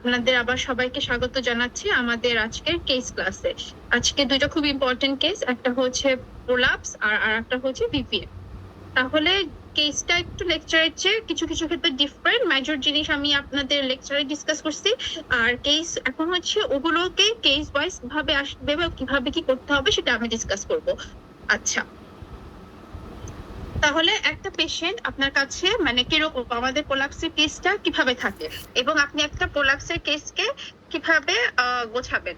আপনাদের আবার সবাইকে স্বাগত জানাচ্ছি আমাদের আজকের কেস ক্লাসে। আজকে দুটো খুব ইম্পর্টেন্ট কেস, একটা হচ্ছে প্রোলাপস আর একটা হচ্ছে ভিপিএম। তাহলে কেসটা একটু লেকচারের চেয়ে কিছু কিছু ক্ষেত্রে ডিফারেন্ট, মেজর জিনিস আমি আপনাদের লেকচারে ডিসকাস করছি। আর কেস এখন হচ্ছে ওগুলোকে কেস ওয়াইজ ভাবে আসবে বা কিভাবে কি করতে হবে সেটা আমি ডিসকাস করব। আচ্ছা, তাহলে একটা পেশেন্ট আপনার কাছে মানে কিরকম, আমাদের প্রোলাপসের কেসটা কিভাবে থাকে এবং আপনি একটা প্রোলাপসের কেসকে কিভাবে গোছাবেন।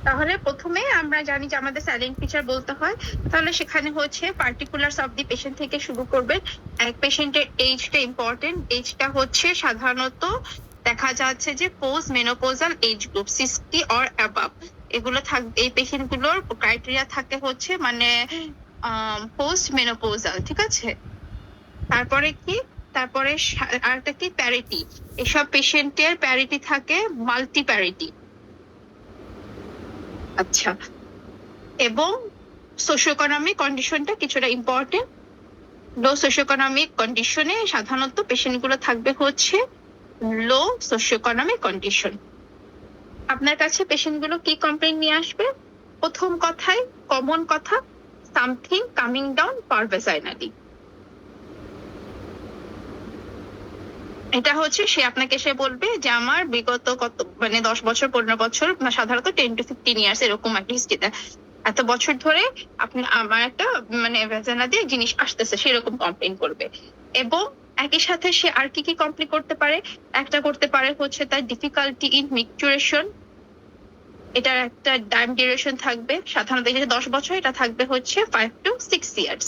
তাহলে প্রথমে আমরা জানি যে আমাদের সাইলেন্ট ফিচার বলতে হয়, তাহলে সেখানে হচ্ছে পার্টিকুলারস অফ দি পেশেন্ট থেকে শুরু করবেন। এক পেশেন্টের এইজটা ইম্পর্টেন্ট, এইজটা হচ্ছে সাধারণত দেখা যাচ্ছে যে post menopausal age group 60 or above, এগুলো থাকবে। এই পেশেন্ট গুলোর ক্রাইটেরিয়া থাকে হচ্ছে মানে পোস্ট মেনোপোজাল, ঠিক আছে। তারপরে কি, তারপরে আরেকটা কি প্যারিটি, এসব পেশেন্টের প্যারিটি থাকে মাল্টি প্যারিটি। আচ্ছা, এবং সোশিওইকোনমিক কন্ডিশনটা কিছুটা ইম্পর্টেন্ট। লো সোশিওইকোনমিক কন্ডিশনে সাধারণত পেশেন্ট গুলো থাকবে হচ্ছে লো সোশিওইকোনমিক কন্ডিশন। আপনার কাছে পেশেন্ট গুলো কি কমপ্লেইন নিয়ে আসবে? প্রথম কথায় কমন কথা, সামথিং কামিং ডাউন পারভেজাইনালি। এটা হচ্ছে সে আপনাকে এসে বলবে যে আমার বিগত কত মানে 10 বছর 15 বছর, সাধারণত 10 to 15 ইয়ার্স এরকম একটা হিস্ট্রিতে, এত বছর ধরে আপনি আমার একটা মানে ভেজানা দিয়ে জিনিস আসতেছে সেরকম কমপ্লেন করবে। এবং একই সাথে সে আর কি কি কমপ্লেন করতে পারে, একটা করতে পারে হচ্ছে তার ডিফিকাল্টি ইন মিকচুরেশন, এটার একটা টাইম ডিউরেশন থাকবে, সাধারণত এটা 10 বছর, এটা থাকবে হচ্ছে 5 to 6 ইয়ার্স,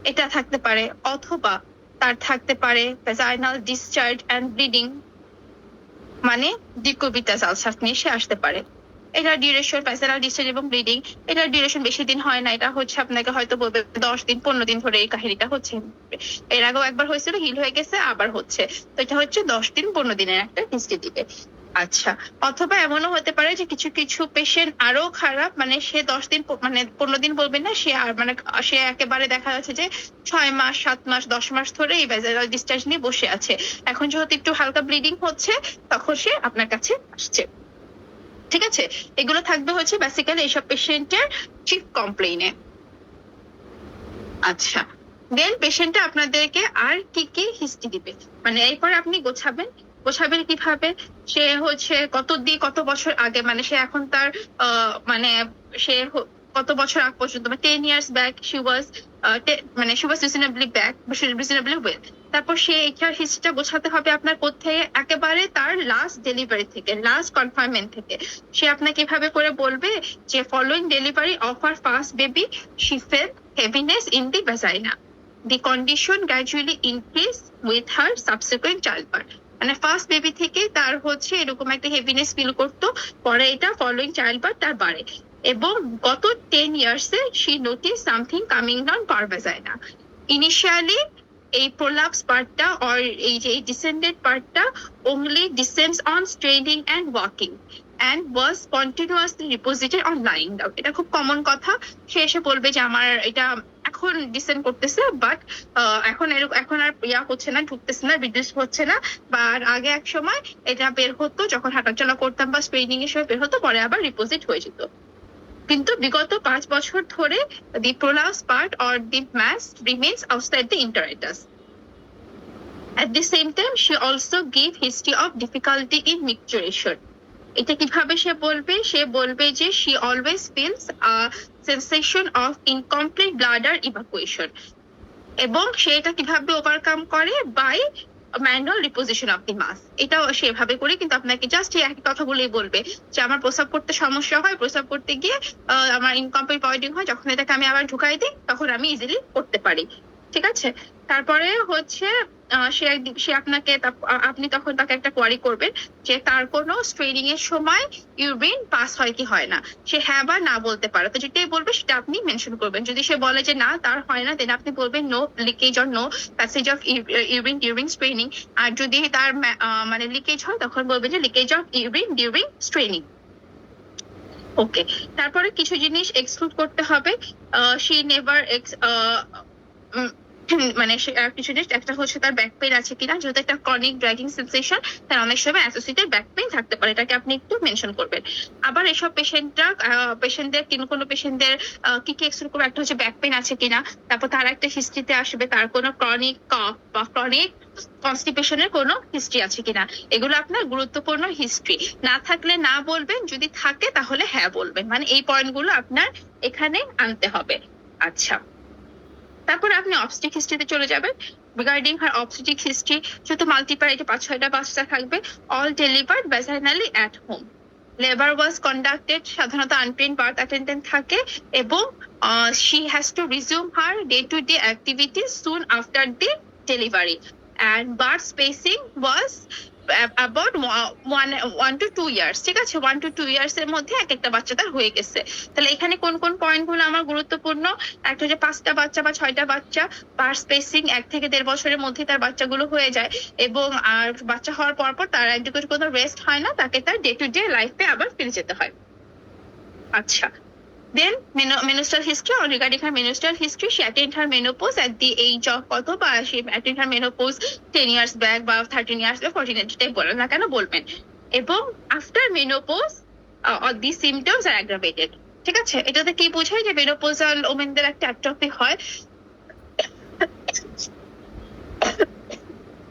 এটা থাকতে পারে। অথবা তার থাকতে পারে ভেজাইনাল ডিসচার্জ এন্ড ব্লিডিং, মানে ডিকুবিটাস আলসার নিয়ে সে আসতে পারে। এটা ডিউরেশন, ভেজাইনাল ডিসচার্জ এবং ব্লিডিং, এটার ডিউরেশন বেশি দিন হয় না, এটা হচ্ছে আপনাকে হয়তো বলবে 10 দিন 15 দিন ধরে এই কাহিনীটা হচ্ছে। এর আগেও একবার হয়েছিল, হিল হয়ে গেছে, আবার হচ্ছে। তো এটা হচ্ছে 10 দিন 15 দিনের একটা হিস্ট্রি দিবে। আচ্ছা, অথবা এমনও হতে পারে যে কিছু কিছু পেশেন্ট আরো খারাপ, মানে সে 10 দিন মানে 15 দিন বলবে না, সে আর মানে সে একেবারে দেখা যাচ্ছে যে 6 মাস 7 মাস 10 মাস ধরে এই ভেজাইনাল ডিসচার্জ নিয়ে বসে আছে। এখন যেহেতু একটু হালকা ব্লিডিং হচ্ছে তখন সে আপনার কাছে আসছে, ঠিক আছে। এগুলো থাকবে হচ্ছে বেসিক্যালি এইসব পেশেন্টের চিফ কমপ্লেইনে। আচ্ছা, দেন পেশেন্টটা আপনাদেরকে আর কি কি হিস্ট্রি দিবে, মানে এরপরে আপনি গোছাবেন। গোছাবেন কিভাবে? সে হচ্ছে কত বছর আগে, মানে সে এখন তার মানে সে কত বছর আগ পর্যন্ত, মানে 10 ইয়ার্স ব্যাক শি ওয়াজ মানে she was reasonably back, reasonably well. তারপর সে এইটার হিস্ট্রিটা গোছাতে হবে আপনার কোথায়, একেবারে তার লাস্ট ডেলিভারি থেকে, লাস্ট কনফাইনমেন্ট থেকে। সে আপনাকে এভাবে করে বলবে যে following delivery of her first baby she fell heaviness in the vagina. The condition gradually increase with her subsequent childbirth. মানে ফার্স্ট বেবি থেকে তার হচ্ছে এরকম একটা হেভিনেস ফিল করতো, পরে এটা ফলোইং চাইল্ডবার্থ তার বাড়ে। এবং গত 10 ইয়ার্সে she noticed something coming down per vagina. Initially এই প্রোলাপস পার্টটা or এই যে ডিসেন্ডেড পার্টটা only descends on straining and walking and was continuously reposited on lying down. এটা খুব কমন কথা। সে এসে বলবে যে আমার এটা এখন ডিসেন্ড করতেছে, বাট এখন আর ইয়া হচ্ছে না, ঢুকতেছে না, রিডিউস হচ্ছে না। বা আগে এক সময় এটা বের হতো যখন হাঁটাচলা করতাম বা স্ট্রেনিং এর সময় বের হতো, পরে আবার রিপোজিট হয়ে যেত। কিন্তু বিগত 5 বছর ধরে the prolapse part or the mass remains outside the interitus. At the same time, she also gave history of difficulty in micturition. এটা কিভাবে সে বলবে? সে বলবে যে she always feels a sensation of incomplete bladder evacuation. এবং সে এটা কিভাবে overcome করে? By manual reposition of the মাস। এটাও সেভাবে করে কিন্তু আপনাকে জাস্ট এই একই কথাগুলোই বলবে যে আমার প্রস্রাব করতে সমস্যা হয়, প্রস্রাব করতে গিয়ে আমার ইনকমপ্লিট পয়েন্টিং হয়, যখন এটাকে আমি আবার ঢুকাই দিই তখন আমি ইজিলি করতে পারি, ঠিক আছে। তারপরে হচ্ছে সে আপনাকে আপনি তখন তাকে একটা কোয়ারি করবেন যে তার কোনো স্ট্রেনিং এর সময় ইউরিন পাস হয় কি হয় না। সে হ্যাঁ বা না বলতে পারে, তো যেটাই বলবে সেটা আপনি মেনশন করবেন। যদি সে বলে যে না তার হয় না, দেন আপনি বলবেন no leakage or no passage of urine during straining. আর যদি তার মানে লিকেজ হয় তখন বলবেন যে leakage of urine during straining. Okay, তারপরে কিছু জিনিস এক্সক্লুড করতে হবে। শি নেভার মানে কিছু জিনিস, একটা হচ্ছে তার ব্যাক পেইন আছে কিনা, যেহেতু একটা ক্রনিক ড্র্যাগিং সেন্সেশন, তার অনেক সময় অ্যাসোসিয়েটেড ব্যাক পেইন থাকতে পারে, এটাকে আপনি একটু মেনশন করবেন। আবার এসব পেশেন্টদের কোনো পেশেন্টদের কি কি এক্সপ্লোর করবে, একটা হচ্ছে ব্যাক পেইন আছে কিনা, তারপর তার একটা হিস্ট্রিতে আসবে তার কোনো ক্রনিক কফ বা ক্রনিক কনস্টিপেশনের কোনো হিস্ট্রি আছে কিনা। এগুলো আপনার গুরুত্বপূর্ণ হিস্ট্রি। না থাকলে না বলবেন, যদি থাকে তাহলে হ্যাঁ বলবেন, মানে এই পয়েন্টগুলো আপনার এখানে আনতে হবে। আচ্ছা, তারপরে আপনি অবস্টেটিক হিস্ট্রিতে চলে যাবেন। রিগার্ডিং হার অবস্টেটিক হিস্ট্রি, যেহেতু মাল্টিপার, এটা 5-6টা বাচ্চা থাকবে। All delivered vaginally at home, labour was conducted, সাধারণত আনপেইড বার্থ অ্যাটেন্ডেন্ট থাকে, এবং she has to resume her day to day activities soon after the delivery, and birth spacing was about 1 to 2 years. ঠিক আছে, 1 to 2 years এর মধ্যে এক একটা বাচ্চা তার হয়ে গেছে। তাহলে এখানে কোন কোন পয়েন্ট গুলো আমার গুরুত্বপূর্ণ, একটা হচ্ছে 5টা বাচ্চা বা 6টা বাচ্চা, বার্থ স্পেসিং 1 থেকে 1.5 বছরের মধ্যে তার বাচ্চাগুলো হয়ে যায়, এবং আর বাচ্চা হওয়ার পর পর তার একদিকে কোনো রেস্ট হয় না, তাকে তার ডে টু ডে লাইফে আবার ফিরে যেতে হয়। আচ্ছা, then menstrual history, or regarding her menstrual history, she attained her menopause at the age of কত, বা she attained her menopause 10 years back বা 13 years বা 14 years, যেটাই বলেন না কেন বলবেন। এবং after menopause all these symptoms are aggravated। ঠিক আছে, এটাতে কি বোঝায় যে মেনোপজাল ওমেনদের একটা অ্যাট্রফি হয়,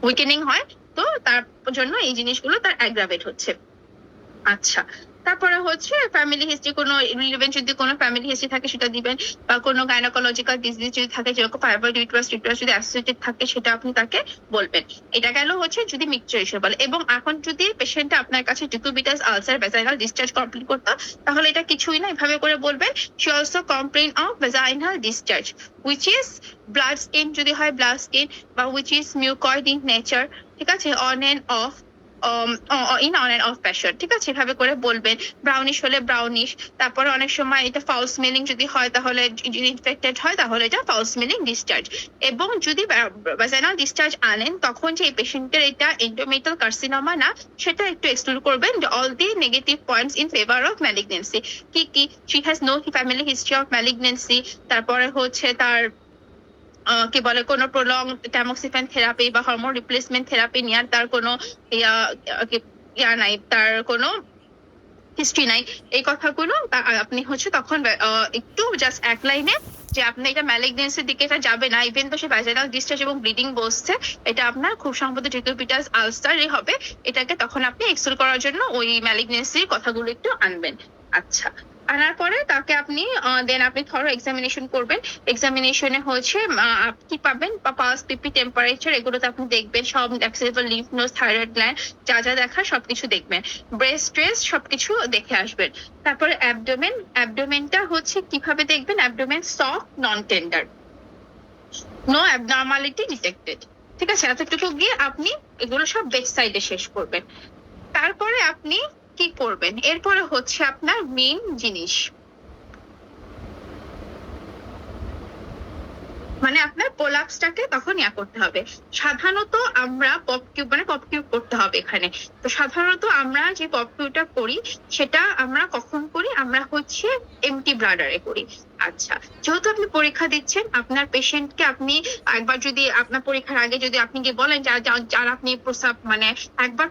উইকেনিং হয়, তো তার জন্য এই জিনিসগুলো তার অ্যাগ্রাভেট হচ্ছে। আচ্ছা, তারপরে হচ্ছে ফ্যামিলি হিস্ট্রি, কোনো রিলেভেন্ট যদি কোনো ফ্যামিলি হিস্ট্রি থাকে সেটা দিবেন, বা কোনো গাইনোকোলজিক্যাল ডিজিজ যদি থাকে, যেরকম ফাইব্রয়েড ইউটেরাস যদি অ্যাসোসিয়েটেড থাকে সেটা আপনি তাকে বলবেন। এটা গেল হচ্ছে যদি মিক্সচার হিসেবে বলে। এবং এখন যদি পেশেন্টটা আপনার কাছে decubitus ulcer vaginal discharge complain করতো, তাহলে এটা কিছুই না, এভাবে করে বলবেন she also complain of vaginal discharge which is blood stain, যদি হয় ব্লাড স্টেইন, বা which is mucoid in nature. ঠিক আছে, on end of in on end of passion. ঠিক আছে, এভাবে করে বলবেন। ব্রাউনিশ হলে ব্রাউনিশ, তারপরে অনেক সময় এটা ফাউল স্মেলিং যদি হয়, তাহলে ইনফেক্টেড হয়, তাহলে এটা ফাউল স্মেলিং ডিসচার্জ। এবং যদি ভ্যাজাইনাল ডিসচার্জ আনেন, তখন যে পেশেন্টের এটা এন্ডোমেট্রিয়াল কার্সিনোমা না, সেটা একটু এক্সক্লুড করবেন। All the negative points in favour of malignancy, কি কি, she has no family history of malignancy, তারপরে হচ্ছে তার কি বলে কোনো প্রলং ট্যামোক্সিফেন থেরাপি বা হরমোন রিপ্লেসমেন্ট থেরাপি নেওয়ার তার কোনো নাই, তার কোনো হিস্ট্রি নাই। এই কথাগুলো আপনি হচ্ছে তখন একটু জাস্ট এক লাইনে যে আপনি এটা ম্যালিগনেন্সির দিকে এটা যাবে না, ইভেন তো সে ভ্যাজাইনাল ডিসচার্জ এবং ব্লিডিং বসছে, এটা আপনার খুব সম্ভবত ডিকুবিটাস আলসারই হবে, এটাকে তখন আপনি এক্সক্লুড করার জন্য ওই ম্যালিগনেন্সির কথাগুলো একটু আনবেন। আচ্ছা, আনার পরে তাকে আপনি দেন আপনি থরো এক্সামিনেশন করবেন। এক্সামিনেশনে হচ্ছে কি পাবেন, বা পালস, পিপি, টেম্পারেচার, এগুলোতে আপনি দেখবেন সব accessible lymph node, thyroid gland, যা যা দেখা সবকিছু দেখবেন, ব্রেস্ট স্ট্রেস সবকিছু দেখে আসবেন। তারপরে অ্যাবডোমেনটা হচ্ছে কিভাবে দেখবেন, অ্যাবডোমেন সফট, নন টেন্ডার, নো অ্যাবনর্মালিটি ডিটেক্টেড। ঠিক আছে, এতটুকু গিয়ে আপনি এগুলো সব বেড সাইডে শেষ করবেন। তারপরে আপনি কি করবেন, এরপরে হচ্ছে আপনার মেইন জিনিস, মানে আপনার প্রোলাপসটাকে তখন করতে হবে। সাধারণত আমরা পপ কিউব করতে হবে এখানে। তো সাধারণত আমরা যে পপ কিউবটা করি সেটা আমরা কখন করি, আমরা হচ্ছে এমটি ব্লাডারে করি। আচ্ছা, যেহেতু আপনি পরীক্ষা দিচ্ছেন, আপনার পেশেন্টকে আপনি একবার যদি আপনার পরীক্ষার আগে যদি আপনি গিয়ে বলেন যার আপনি প্রস্রাব একবার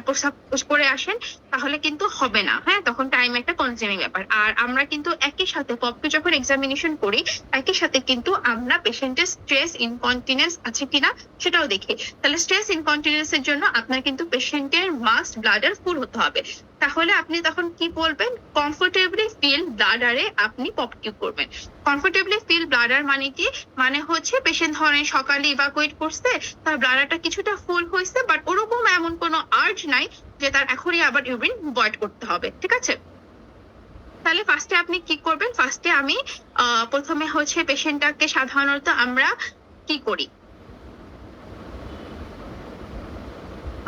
প্রস্রাব করে আসেন, তাহলে কিন্তু হবে না। হ্যাঁ, তখন টাইম একটা কনজিউমিং ব্যাপার। আর আমরা কিন্তু একই সাথে পপ কিউব যখন এক্সামিনেশন করি, একই সাথে কিন্তু আমরা পেশেন্টের স্ট্রেস ইনকন্টিনেন্স আছে কিনা সেটাও দেখি। তাহলে স্ট্রেস ইনকন্টিনেন্স এর জন্য আপনার কিন্তু পেশেন্টের মাস্ট ব্লাডার ফুল হতে হবে। তাহলে আপনি তখন কি বলবেন, কমফোর্টেবলি ফিল ব্লাডারে আপনি পপ কিউব করবেন। কমফোর্টেবলি ফিল ব্লাডার মানে কি, মানে হচ্ছে পেশেন্ট ধরেন সকালে ইভাকুয়েট করছে, তার ব্লাডারটা কিছুটা ফুল হয়েছে, বাট ওরকম এমন কোনো আর্জ নাই যে তার এখনই আবার ইউরিন ভয়েড করতে হবে। ঠিক আছে, তাহলে ফার্স্টে আপনি কি করবেন, ফার্স্টে আমি প্রথমে হচ্ছে পেশেন্টটাকে সাধারণত আমরা কি করি,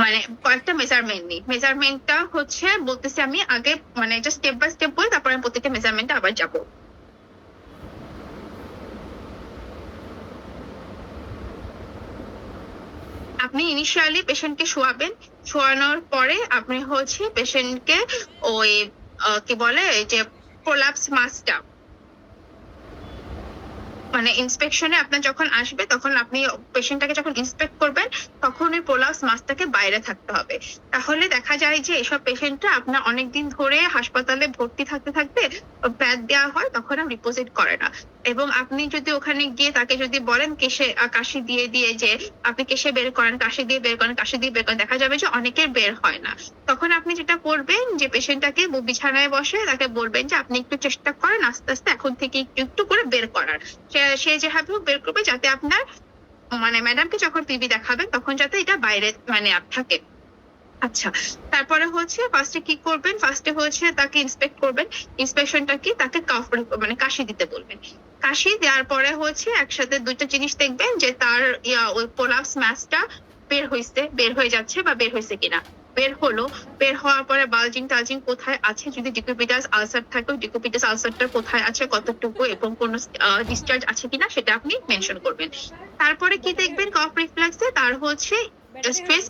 মানে কয়েকটা মেজারমেন্ট নিই। মেজারমেন্টটা হচ্ছে বলতেছি আমি আগে, মানে জাস্ট স্টেপ বাই স্টেপ বলি, তারপরে আমি প্রত্যেকটা মেজারমেন্টে আবার যাব। আপনি ইনিশিয়ালি পেশেন্টকে শোয়াবেন, শোয়ানোর পরে আপনি হচ্ছে পেশেন্টকে ওই কি বলে যে প্রোলাপস মাস্কটা মানে ইন্সপেকশনে আপনার যখন আসবে তখন আপনি পেশেন্টটাকে যখন ইন্সপেক্ট করবেন তখন ওই প্রোলাপস মাসটাকে বাইরে থাকতে হবে। তাহলে দেখা যায় যে এসব পেশেন্টরা আপনার অনেকদিন ধরে হাসপাতালে ভর্তি থাকতে থাকতে প্যাড দেওয়া হয়, তখন আর রিপোজিট করে না। এবং আপনি যদি ওখানে গিয়ে তাকে যদি বলেন কেশে কাশি দিয়ে দিয়ে যে আপনি কেশে বের করেন, কাশি দিয়ে বের করেন, কাশি দিয়ে বের করেন, দেখা যাবে যে অনেকের বের হয় না। তখন আপনি যেটা করবেন যে পেশেন্টটাকে বিছানায় বসে তাকে বলবেন যে আপনি একটু চেষ্টা করেন আস্তে আস্তে এখন থেকে একটু একটু করে বের করার। সে যেভাবে হোক বের করবে যাতে আপনার মানে ম্যাডামকে যখন টিভি দেখাবেন তখন যাতে এটা বাইরে মানে থাকে। আচ্ছা, তারপরে হচ্ছে ফার্স্টে কি করবেন, ফার্স্টে হচ্ছে তাকে ইন্সপেক্ট করবেন। ইন্সপেকশনটা কি, তাকে কাফ মানে কাশি দিতে বলবেন। কাশি দেওয়ার পরে হচ্ছে একসাথে দুইটা জিনিস দেখবেন যে তার ওই প্রোলাপস মাসটা বের হয়ে যাচ্ছে বা বের হয়েছে কিনা। বের হলো, বের হওয়ার পরে বালজিং টালজিং কোথায় আছে, যদি ডিকুবিটাস আলসার থাকে ডিকুবিটাস আলসারটা কোথায় আছে, কতটুকু এবং কোন ডিসচার্জ আছে কিনা সেটা আপনি মেনশন করবেন। তারপরে কি দেখবেন কফ রিফ্লেক্সে তার হচ্ছে স্ট্রেস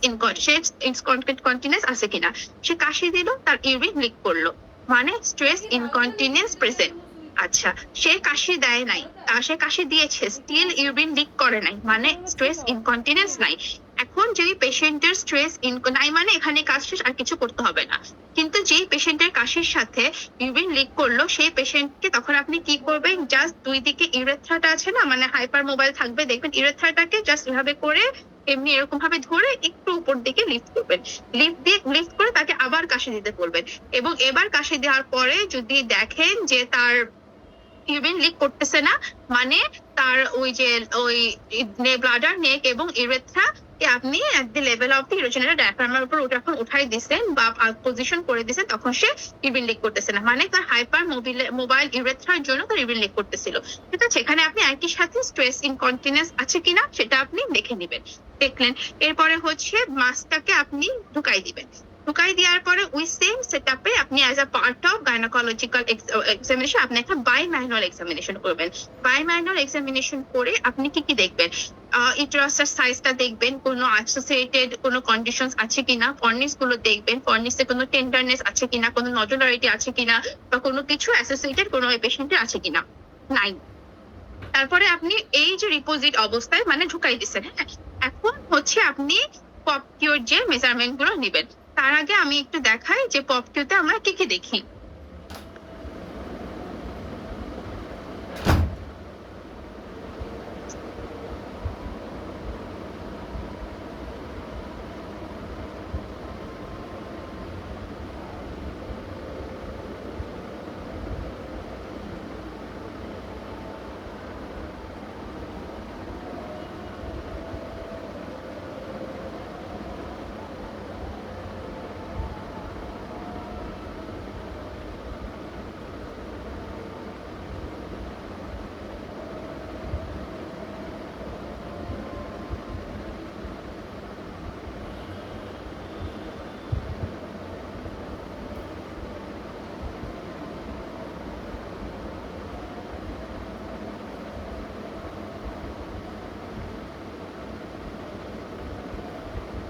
ইনকন্টিনেন্স আছে কিনা। সে কাশি দিল, তার ইউরিন লিক করলো, মানে স্ট্রেস ইনকন্টিনেন্স প্রেজেন্ট। আচ্ছা, সে কাশি দেয় নাই, সে কাশি দিয়েছে স্টিল ইউরিন লিক করে নাই, মানে স্ট্রেস ইনকন্টিনেন্স নাই। এখন যেই পেশেন্টের স্ট্রেস নাই মানে এখানে কাজ শেষ, আর কিছু করতে হবে না। কিন্তু যেই পেশেন্টের কাশির সাথে ইউরিন লিক করলো সেই পেশেন্টকে তখন আপনি কি করবেন, জাস্ট দুই দিকে ইউরেথ্রাটা আছে না, মানে হাইপার মোবাইল থাকবে দেখবেন, ইউরেথ্রাটাকে জাস্ট এভাবে করে এমনি এরকম ভাবে ধরে একটু উপর দিকে লিফট করবেন। লিফট করে তাকে আবার কাশি দিতে বলবেন। এবং এবার কাশি দেওয়ার পরে যদি দেখেন যে তার ইউরিন লিক করতেছে না, মানে তার ওই যে ওই ব্লাডার নেক এবং ইউরেথ্রা আপনি এট দি লেভেল অফ দি ইউরোজেনাল ডায়াফ্রামের উপর যখন উঠাই দিচ্ছেন বা পজিশন করে দিচ্ছেন তখন সে ইউরিন লিক করতেছে না, মানে তার হাইপার মোবাইল ইউরেথ্রার জন্য তার ইউরিন লিক করতেছিল। ঠিক আছে, এখানে আপনি একই সাথে স্ট্রেস ইনকন্টিনেন্স আছে কিনা সেটা আপনি দেখে নেবেন। দেখলেন, এরপরে হচ্ছে মাসটাকে আপনি ঢুকাই দিবেন। ঢুকাই দেওয়ার পরে ওই সেম সেটআপে আপনি as a part of gynaecological examination আপনি একটা বাই ম্যানুয়াল এক্সামিনেশন করবেন। বাই ম্যানুয়াল এক্সামিনেশন করে আপনি কি কি দেখবেন, ইউটেরাসের সাইজটা দেখবেন, কোনো অ্যাসোসিয়েটেড কোনো কন্ডিশনস আছে কিনা, ফর্নিস গুলো দেখবেন, ফর্নিসে কোনো টেন্ডারনেস আছে কিনা, কোনো নডুলারিটি আছে কিনা, বা কোনো কিছু অ্যাসোসিয়েটেড কোনো পেশেন্টের আছে কিনা, নাই। তারপরে আপনি এই যে রিপোজিট অবস্থায় মানে ঢুকাই দিচ্ছেন, হ্যাঁ, এখন হচ্ছে আপনি পপকিউর যে মেজারমেন্ট গুলো নেবেন। তার আগে আমি একটু দেখাই যে পপকিউতে আমরা কি কি দেখি।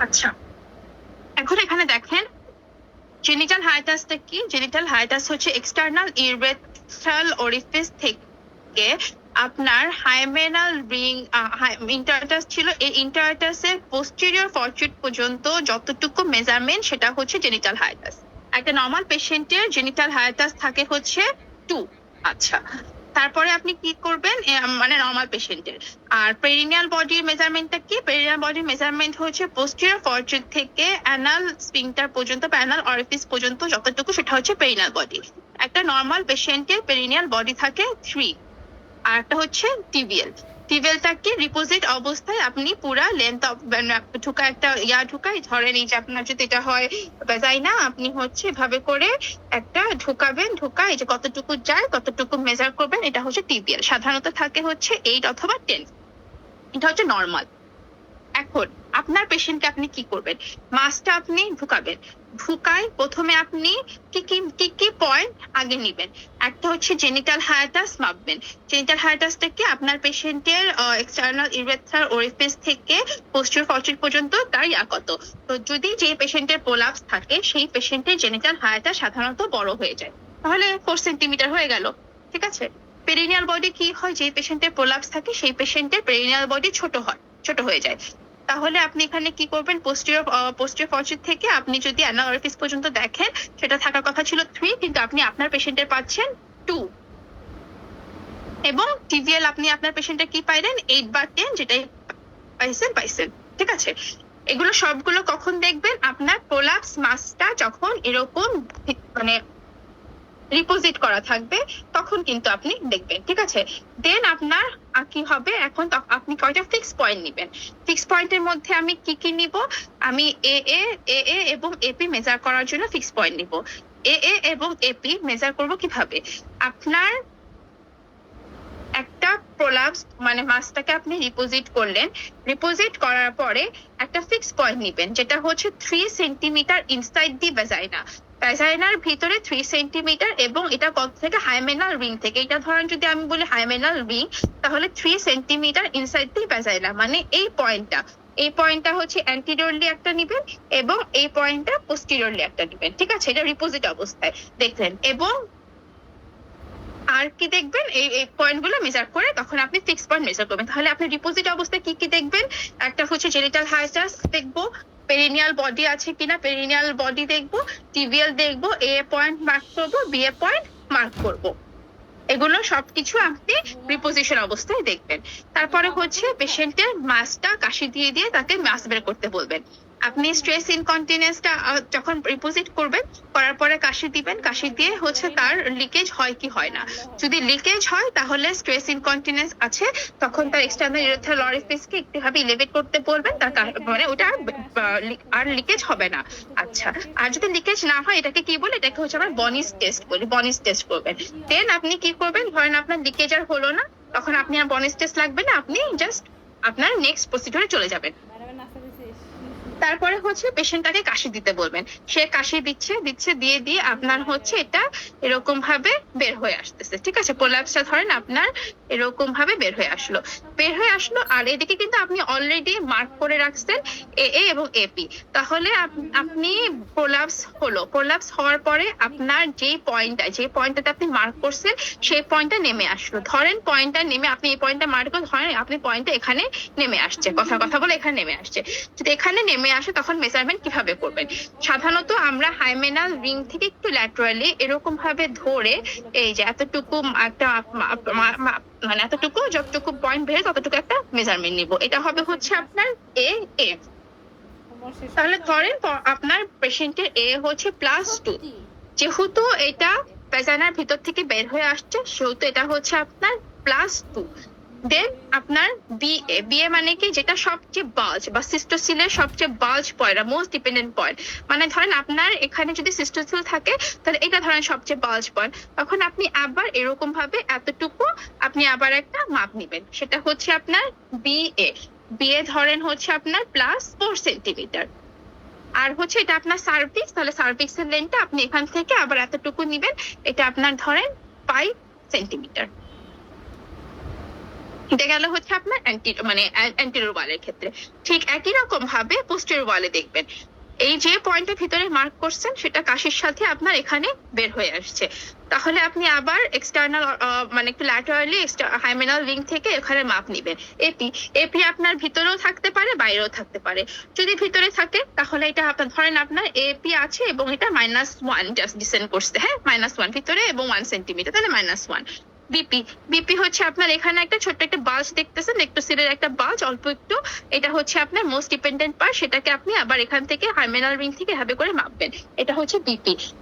আচ্ছা, এখন এখানে দেখেন জেনিটাল হায়াটাসটা কি। জেনিটাল হায়াটাস হচ্ছে এক্সটার্নাল ইউরেথ্রাল ওরিফিস থেকে আপনার হাইমেনাল রিং ইন্টারটাস ছিল, এই ইন্টারটাসের পোস্টেরিয়র ফরচুট পর্যন্ত যতটুকু মেজারমেন্ট সেটা হচ্ছে জেনিটাল হায়াটাস। একটা নর্মাল পেশেন্টের জেনিটাল হায়াটাস থাকে হচ্ছে 2। আচ্ছা, তারপরে আপনি কি করবেন, মানে নর্মাল পেশেন্টের। আর পেরিনিয়াল বডির মেজারমেন্টটা কি, পেরিনিয়াল বডির মেজারমেন্ট হচ্ছে পোস্টেরিয়র ফরচুট থেকে অ্যানাল স্ফিংক্টার পর্যন্ত বা অ্যানাল অরিফিস পর্যন্ত যতটুকু সেটা হচ্ছে পেরিনিয়াল বডি। একটা নর্মাল পেশেন্টের পেরিনিয়াল বডি থাকে 3। আর একটা হচ্ছে টিবিএল। টিবিএলটাকে রিপোজিট অবস্থায় আপনি পুরা লেন্থ অফ ঢুকা একটা ঢুকাই, ধরেন এই যে আপনার যদি এটা হয় ভ্যাজাইনা, আপনি হচ্ছে এভাবে করে একটা ঢুকাবেন, ঢুকাই যে কতটুকু যায় কতটুকু মেজার করবেন, এটা হচ্ছে টিবিএল। সাধারণত থাকে হচ্ছে 8 অথবা 10, এটা হচ্ছে নর্মাল। এখন আপনার পেশেন্টকে আপনি কি করবেন, মাসটা আপনি ঢুকাবেন। ঢুকাই প্রথমে আপনি কি পয়েন্ট আগে নিবেন। একটা হচ্ছে জেনিটাল হায়াটাস মাপবেন। জেনিটাল হায়াটাসটাকে আপনার পেশেন্টের এক্সটার্নাল ইউরেথ্রাল ওরিফিস থেকে পোস্টেরিয়র ফরচুট পর্যন্ত তার কত। তো যদি যে পেশেন্টের প্রোলাপস থাকে সেই পেশেন্টের জেনিটাল হায়াটাস সাধারণত বড় হয়ে যায়, তাহলে 4 সেন্টিমিটার হয়ে গেল। ঠিক আছে, পেরিনিয়াল বডি কি হয়, যে পেশেন্টের প্রোলাপস থাকে সেই পেশেন্টের পেরিনিয়াল বডি ছোট হয়ে যায়। তাহলে আপনি এখানে কি করবেন, পোস্টিরিয়র ফরসিট থেকে আপনি যদি অ্যানাল অরিফিস পর্যন্ত দেখেন সেটা থাকার কথা ছিল 3, কিন্তু আপনি আপনার পেশেন্টের পাচ্ছেন 2। এবং টিভিএল আপনি আপনার পেশেন্টের কি পাইলেন 8 বা 10, যেটাই পাইছেন। ঠিক আছে, এগুলো সবগুলো কখন দেখবেন, আপনার প্রোলাপস মাসটা যখন এরকম মানে রিপোজিট করা থাকবে তখন কিন্তু আপনি দেখবেন। ঠিক আছে, দেন আপনার কি হবে, এখন আপনি কয়টা ফিক্স পয়েন্ট নেবেন। ফিক্স পয়েন্টের মধ্যে আমি কি নিব, আমি এ এবং এপি মেজার করার জন্য ফিক্স পয়েন্ট নিব। এ এবং এপি মেজার করব কিভাবে, আপনার একটা প্রোলাপস মানে মাসটাকে আপনি রিপোজিট করলেন, রিপোজিট করার পরে একটা ফিক্স পয়েন্ট নেবেন, যেটা হচ্ছে 3 সেন্টিমিটার ইনসাইড দি ভ্যাজাইনা। ভ্যাজাইনার ভিতরে 3 সেন্টিমিটার, এবং এটা কত থেকে, হাইমেনাল রিং থেকে। এটা ধরেন যদি আমি বলি হাইমেনাল রিং, তাহলে 3 সেন্টিমিটার ইনসাইড দি ভ্যাজাইনা, মানে এই পয়েন্টটা হচ্ছে অ্যান্টিরিয়রলি একটা নেবেন এবং এই পয়েন্টটা পোস্টিরিয়রলি একটা নেবেন। ঠিক আছে, এটা রিপোজিট অবস্থায় দেখলেন। এবং আর কি দেখবেন, এই পয়েন্টগুলো মেজার করে তখন আপনি ফিক্স পয়েন্ট মেজার করবেন। তাহলে আপনি ডিপোজিট অবস্থায় কি দেখবেন, একটা হচ্ছে জেনিটাল হাইটাস দেখবো, পেরিনিয়াল বডি আছে কিনা পেরিনিয়াল বডি দেখবো, টিবিএল দেখবো, এ পয়েন্ট মার্ক করবো, বি এ পয়েন্ট মার্ক করবো। এগুলো সবকিছু আপনি প্রিপোজিশন অবস্থায় দেখবেন। তারপরে হচ্ছে পেশেন্টের মাসটা কাশি দিয়ে তাকে মাস বের করতে বলবেন। আপনি স্ট্রেস ইনকন্টিনেন্সটা যখন রিপোজিট করবেন, করার পরে কাশি দিবেন, কাশি দিয়ে হচ্ছে তার লিকেজ হয় কি হয় না। যদি লিকেজ হয় তাহলে স্ট্রেস ইনকন্টিনেন্স আছে, তখন তার এক্সটার্নাল ইউরেথ্রাল অরিফিসকে একটুভাবে ইলেভেট করতে বলবেন, তার মানে ওটা আর লিকেজ হবে না। আচ্ছা, আর যদি লিকেজ না হয় এটাকে কি বলে, এটাকে হচ্ছে আমরা বনিস টেস্ট বলি, বনিস টেস্ট করবেন। দেন আপনি কি করবেন, ধরেন আপনার লিকেজ আর হলো না, তখন আপনি আর বনিস টেস্ট লাগবে না, আপনি জাস্ট আপনার নেক্সট প্রসিডিউরে চলে যাবেন। তারপরে হচ্ছে পেশেন্টটাকে কাশি দিতে বলবেন, সে কাশি দিচ্ছে দিয়ে আপনার হচ্ছে এটা এরকম ভাবে বের হয়ে আসতেছে। ঠিক আছে, প্রোলাপসটা ধরেন আপনার এরকম ভাবে বের হয়ে আসলো, আর এদিকে কিন্তু আপনি অলরেডি মার্ক করে রাখছেন এ এবং এপি। তাহলে আপনি প্রোলাপস হওয়ার পরে আপনার যে পয়েন্টটাতে আপনি মার্ক করছেন সেই পয়েন্টটা নেমে আসলো। ধরেন পয়েন্টটা নেমে, আপনি এই পয়েন্টটা মার্ক করে ধরেন আপনি পয়েন্টটা এখানে নেমে আসছে, কথা বলে এখানে নেমে আসছে। যদি এখানে নেমে আসে তখন মেজারমেন্ট কিভাবে করবেন, সাধারণত আমরা হাইমেনাল রিং থেকে একটু ল্যাটারালি এরকম ভাবে ধরে এই যে এতটুকু একটা মানে এতটুকু যতটুকু পয়েন্ট বের ততটুকু একটা মেজারমেন্ট নিব। এটা হবে হচ্ছে আপনার এ। তাহলে ধরেন আপনার পেশেন্টের এ হচ্ছে +2, যেহেতু এটা ভ্যাজাইনার ভিতর থেকে বের হয়ে আসছে সেহেতু এটা হচ্ছে আপনার +2। দেন আপনার বিএ মানে কি, যেটা সবচেয়ে বাল্জ বা সিস্টোসিলের সবচেয়ে বাল্জ পয়েন্ট, মোস্ট ডিপেন্ডেন্ট পয়েন্ট। মানে ধরেন আপনার এখানে যদি সিস্টোসিল থাকে তাহলে এটা ধরেন সবচেয়ে বাল্জ পয়েন্ট, তখন আপনি আবার এরকম ভাবে এতটুকু আপনি আবার একটা মাপ নেবেন, সেটা হচ্ছে আপনার বিএ ধরেন হচ্ছে আপনার +4 সেন্টিমিটার। আর হচ্ছে এটা আপনার সার্ভিক্স, তাহলে সার্ভিক্সের লেন্থটা আপনি এখান থেকে আবার এতটুকু নেবেন, এটা আপনার ধরেন 5 সেন্টিমিটার। এটা গেল হচ্ছে আপনার অ্যান্টেরিয়র ওয়ালের ক্ষেত্রে। ঠিক একই রকম ভাবে পোস্টেরিয়র ওয়ালে দেখবেন, এই যে পয়েন্টের ভিতরে মার্ক করছেন সেটা কাশির সাথে আপনার এখানে বের হয়ে আসছে, তাহলে আপনি আবার এক্সটার্নাল মানে একটু ল্যাটারালি হাইমেনাল রিং থেকে এখানে মাপ নেবেন। এপি আপনার ভিতরেও থাকতে পারে বাইরেও থাকতে পারে। যদি ভিতরে থাকে তাহলে এটা আপনার ধরেন আপনার এপি আছে এবং এটা -1 জাস্ট ডিসেন্ড করছে, হ্যাঁ -1 ভিতরে এবং 1 সেন্টিমিটার, তাহলে -1। বিপি হচ্ছে আপনার এখানে একটা ছোট্ট একটা বাল্জ দেখতেছেন, লেক্টোসিলের একটা বাল্জ অল্প একটু, এটা হচ্ছে আপনার মোস্ট ডিপেন্ডেন্ট পার্ট, সেটাকে আপনি আবার এখান থেকে হাইমেনাল রিং থেকে এভাবে করে মাপবেন, এটা হচ্ছে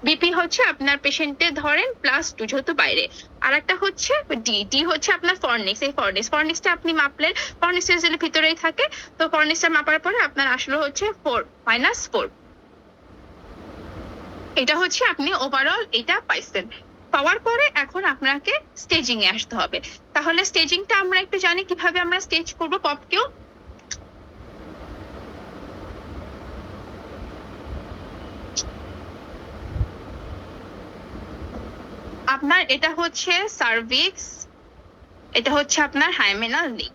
বিপি হচ্ছে আপনার পেশেন্টের ধরেন +2 যেহেতু বাইরে। আর একটা হচ্ছে ডি হচ্ছে আপনার ফর্নিক্স। এই ফর্নিক্সটা আপনি মাপলেন, ফর্নিক্স যদি ভিতরেই থাকে তো ফর্নিক্সটা মাপার পরে আপনার আসলে হচ্ছে 4 -4। এটা হচ্ছে আপনি ওভারঅল এটা পাইছেন। পাওয়ার পরে এখন আপনাকে স্টেজিং এ আসতে হবে। তাহলে স্টেজিংটা আমরা একটু জানি, কিভাবে আমরা স্টেজ করব পপকেও। আপনার এটা হচ্ছে সার্ভিক্স, এটা হচ্ছে আপনার হাইমেনাল রিং।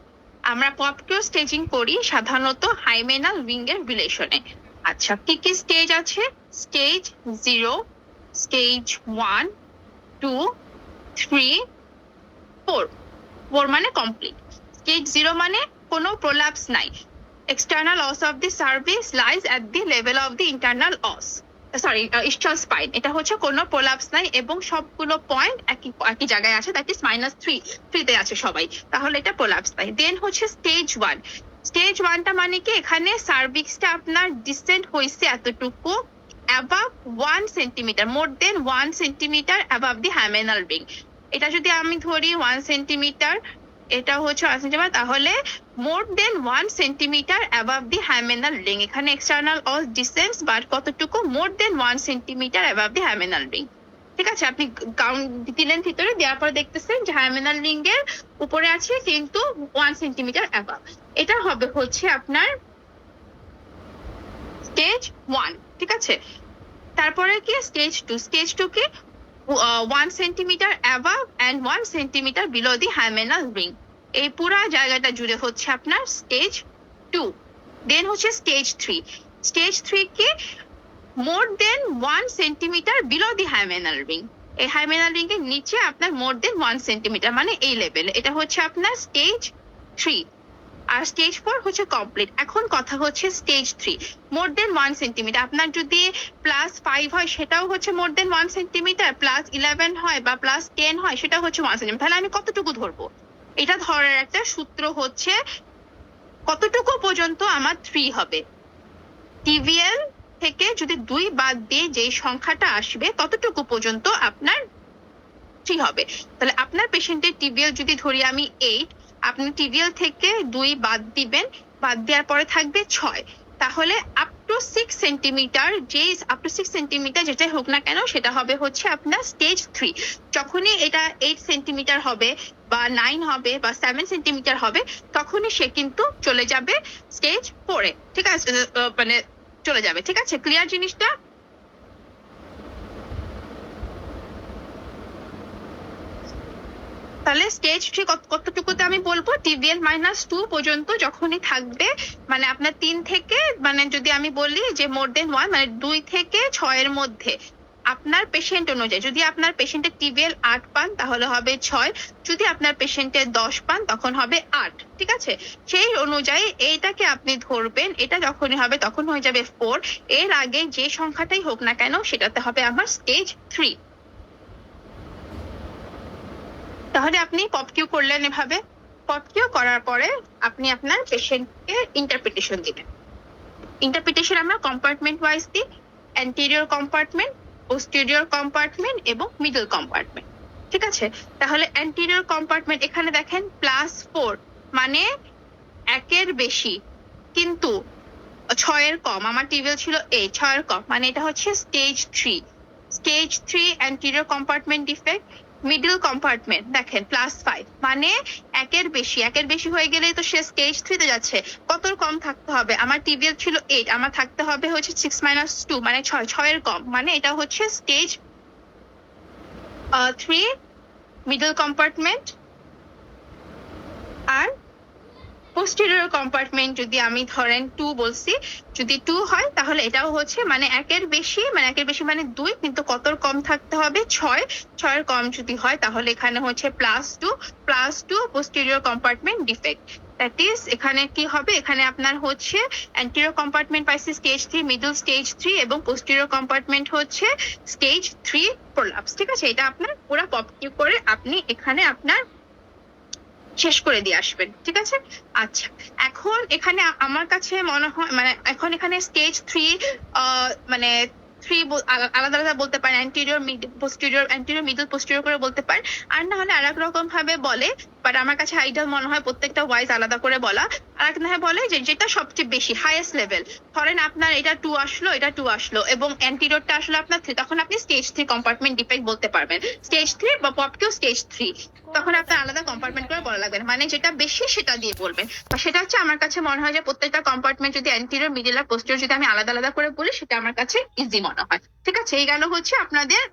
আমরা পপকেও স্টেজিং করি সাধারণত হাইমেনাল রিং এর রিলেশনে। আচ্ছা, কি স্টেজ আছে, স্টেজ 0, স্টেজ 1, 2, 3, 4 মানে কমপ্লিট। স্টেজ 0 মানে কোনো প্রোল্যাপস নাই। এক্সটার্নাল অস of the service lies at the level of the internal অস, সরি ইস্টাল স্পাইন। এটা হচ্ছে কোনো প্রোল্যাপস নাই এবং সবগুলো পয়েন্ট একই জায়গায় আছে, দ্যাট ইজ -3 আছে সবাই, তাহলে এটা প্রোল্যাপস নাই। দেন হচ্ছে স্টেজ 1। স্টেজ 1টা মানে কি, এখানে সার্ভিক্সটা আপনার ডিসেন্ট হয়েছে এতটুকু above 1 centimetre, more than 1 centimetre above the hymenal ring. এটা যদি আমি ধরি 1 সেন্টিমিটার, এটা হচ্ছে 1 সেন্টিমিটার, তাহলে মোর than 1 centimetre above the hymenal ring. এখানে এক্সটার্নাল অস ডিসেন্স, বাট কতটুকু, মোর than 1 centimetre above the hymenal ring. ঠিক আছে, আপনি কাউন্ট দিলেন ভিতরে, দেওয়ার পর দেখতেছেন যে হ্যামেনাল রিং এর উপরে আছে কিন্তু 1 সেন্টিমিটার অ্যাবাভ। এটা হবে হচ্ছে আপনার স্টেজ 1। ঠিক আছে, তারপরে কি স্টেজ 2। স্টেজ 2 কি 1 centimetre above and 1 centimetre below the hymenal ring. এই পুরা জায়গাটা জুড়ে হচ্ছে আপনার স্টেজ 2। দেন হচ্ছে স্টেজ 3। স্টেজ 3 কি মোর than 1 centimetre below the hymenal ring. এই হ্যামেনাল রিং এর নিচে আপনার মোর দেন 1 সেন্টিমিটার, মানে এই লেভেলে। এটা হচ্ছে আপনার স্টেজ 3। আর স্টেজ 4 হচ্ছে কমপ্লিট। এখন কথা হচ্ছে স্টেজ 3, মোর দেন 1 সেন্টিমিটার। আপনার যদি +5 হয় সেটাও হচ্ছে মোর দেন 1 সেন্টিমিটার, +11 হয় বা +10 হয় সেটাও হচ্ছে 1 সেন্টিমিটার। তাহলে আমি কতটুকু ধরবো? এটা ধরার একটা সূত্র হচ্ছে কতটুকু পর্যন্ত আমার 3 হবে। টিভিএল থেকে যদি 2 বাদ দিয়ে যেই সংখ্যাটা আসবে ততটুকু পর্যন্ত আপনার 3 হবে। তাহলে আপনার পেশেন্টের টিভিএল যদি ধরি আমি 8, আপনি টিভিএল থেকে 2 বাদ দিবেন, বাদ দেওয়ার পরে থাকবে 6। তাহলে up to 6 centimetre, up to 6 centimetre যেটা হোক না কেন সেটা হবে হচ্ছে আপনার স্টেজ 3। যখনই এটা 8 সেন্টিমিটার হবে বা 9 হবে বা 7 সেন্টিমিটার হবে, তখনই সে কিন্তু চলে যাবে স্টেজ 4 এ। ঠিক আছে, মানে চলে যাবে। ঠিক আছে, ক্লিয়ার জিনিসটা? তাহলে স্টেজ 3 কতটুকুতে আমি বলবো, টিভিএল -2 পর্যন্ত যখনই থাকবে, মানে আপনার 3 থেকে, মানে যদি আমি বলি যে মোর দেন 1, মানে 2 থেকে 6 এর মধ্যে আপনার পেশেন্ট অনুযায়ী। যদি আপনার পেশেন্টের টিভিএল 8 পান তাহলে হবে 6, যদি আপনার পেশেন্টের 10 পান তখন হবে 8। ঠিক আছে, সেই অনুযায়ী এইটাকে আপনি ধরবেন। এটা যখনই হবে তখন হয়ে যাবে 4। এর আগে যে সংখ্যাটাই হোক না কেন সেটাতে হবে আমার স্টেজ 3। তাহলে আপনি পপকিউ করলেন এভাবে। পপকিউ করার পরে আপনি আপনার পেশেন্টকে ইন্টারপ্রিটেশন দিবেন। ইন্টারপ্রিটেশন আমরা কম্পার্টমেন্ট ওয়াইজ দিই, অ্যান্টেরিয়র কম্পার্টমেন্ট, পোস্টেরিয়র কম্পার্টমেন্ট এবং মিডল কম্পার্টমেন্ট। ঠিক আছে, তাহলে অ্যান্টেরিয়র কম্পার্টমেন্ট এখানে দেখেন +4, মানে 1 এর বেশি কিন্তু 6 এর কম। আমার টিভিএল ছিল 8, 6 এর কম, মানে এটা হচ্ছে stage 3। Stage 3 anterior compartment defect. Middle compartment দেখেন +5, মানে 1 এর বেশি হয়ে গেলে তো সে স্টেজ 3 তে যাচ্ছে। কত কম থাকতে হবে? আমার টিভিএল ছিল 8, আমার থাকতে হবে হচ্ছে 6 - 2, মানে 6 এর কম, মানে এটা হচ্ছে স্টেজ 3 মিডল কম্পার্টমেন্ট। আর পোস্টেরিয়র কম্পার্টমেন্ট যদি আমি ধরেন 2 বলছি, যদি 2 হয় তাহলে এটাও হচ্ছে মানে 1 এর বেশি, মানে 2, কিন্তু কত কম থাকতে হবে? 6 এর কম যদি হয় তাহলে এখানে হচ্ছে +2 posterior compartment defect. That is এখানে কি হবে? এখানে আপনার হচ্ছে অ্যান্টেরিয়র কম্পার্টমেন্ট পাইছি স্টেজ 3, মিডল স্টেজ 3 এবং পোস্টেরিয়র কম্পার্টমেন্ট হচ্ছে স্টেজ 3 প্রোলাপস। ঠিক আছে, এটা আপনার পুরো পপকিউ করে আপনি এখানে আপনার শেষ করে দিয়ে আসবেন। ঠিক আছে, আচ্ছা এখন এখানে আমার কাছে মনে হয়, মানে এখন এখানে স্টেজ 3 মানে 3 আলাদা আলাদা বলতে পারেন, অ্যান্টেরিয়র মিডল পোস্টেরিয়র করে বলতে পারেন, আর না হলে আরেক রকম ভাবে বলে, বাট আমার কাছে আইডিয়াল মনে হয় প্রত্যেকটা ওয়াইজ আলাদা করে বলা। আর এক না বলে যে যেটা সবচেয়ে বেশি হাইয়েস্ট লেভেল, ধরেন আপনার এটা 2 আসলো, এটা 2 আসলো এবং অ্যান্টেরিয়রটা আসলো আপনার 3, তখন আপনি স্টেজ 3 কম্পার্টমেন্ট ডিফেক্ট বলতে পারবেন। স্টেজ 3 বা পপকিউ স্টেজ 3, তখন আপনার আলাদা কম্পার্টমেন্ট করে বলা লাগবে না, মানে যেটা বেশি সেটা দিয়ে বলবেন। বা সেটা হচ্ছে আমার কাছে মনে হয় যে প্রত্যেকটা কম্পার্টমেন্ট যদি অ্যান্টেরিয়র, মিডল আর পোস্টেরিয়র যদি আমি আলাদা আলাদা করে বলি সেটা আমার কাছে ইজি মনে হয়। ঠিক আছে, এই গেল হচ্ছে আপনাদের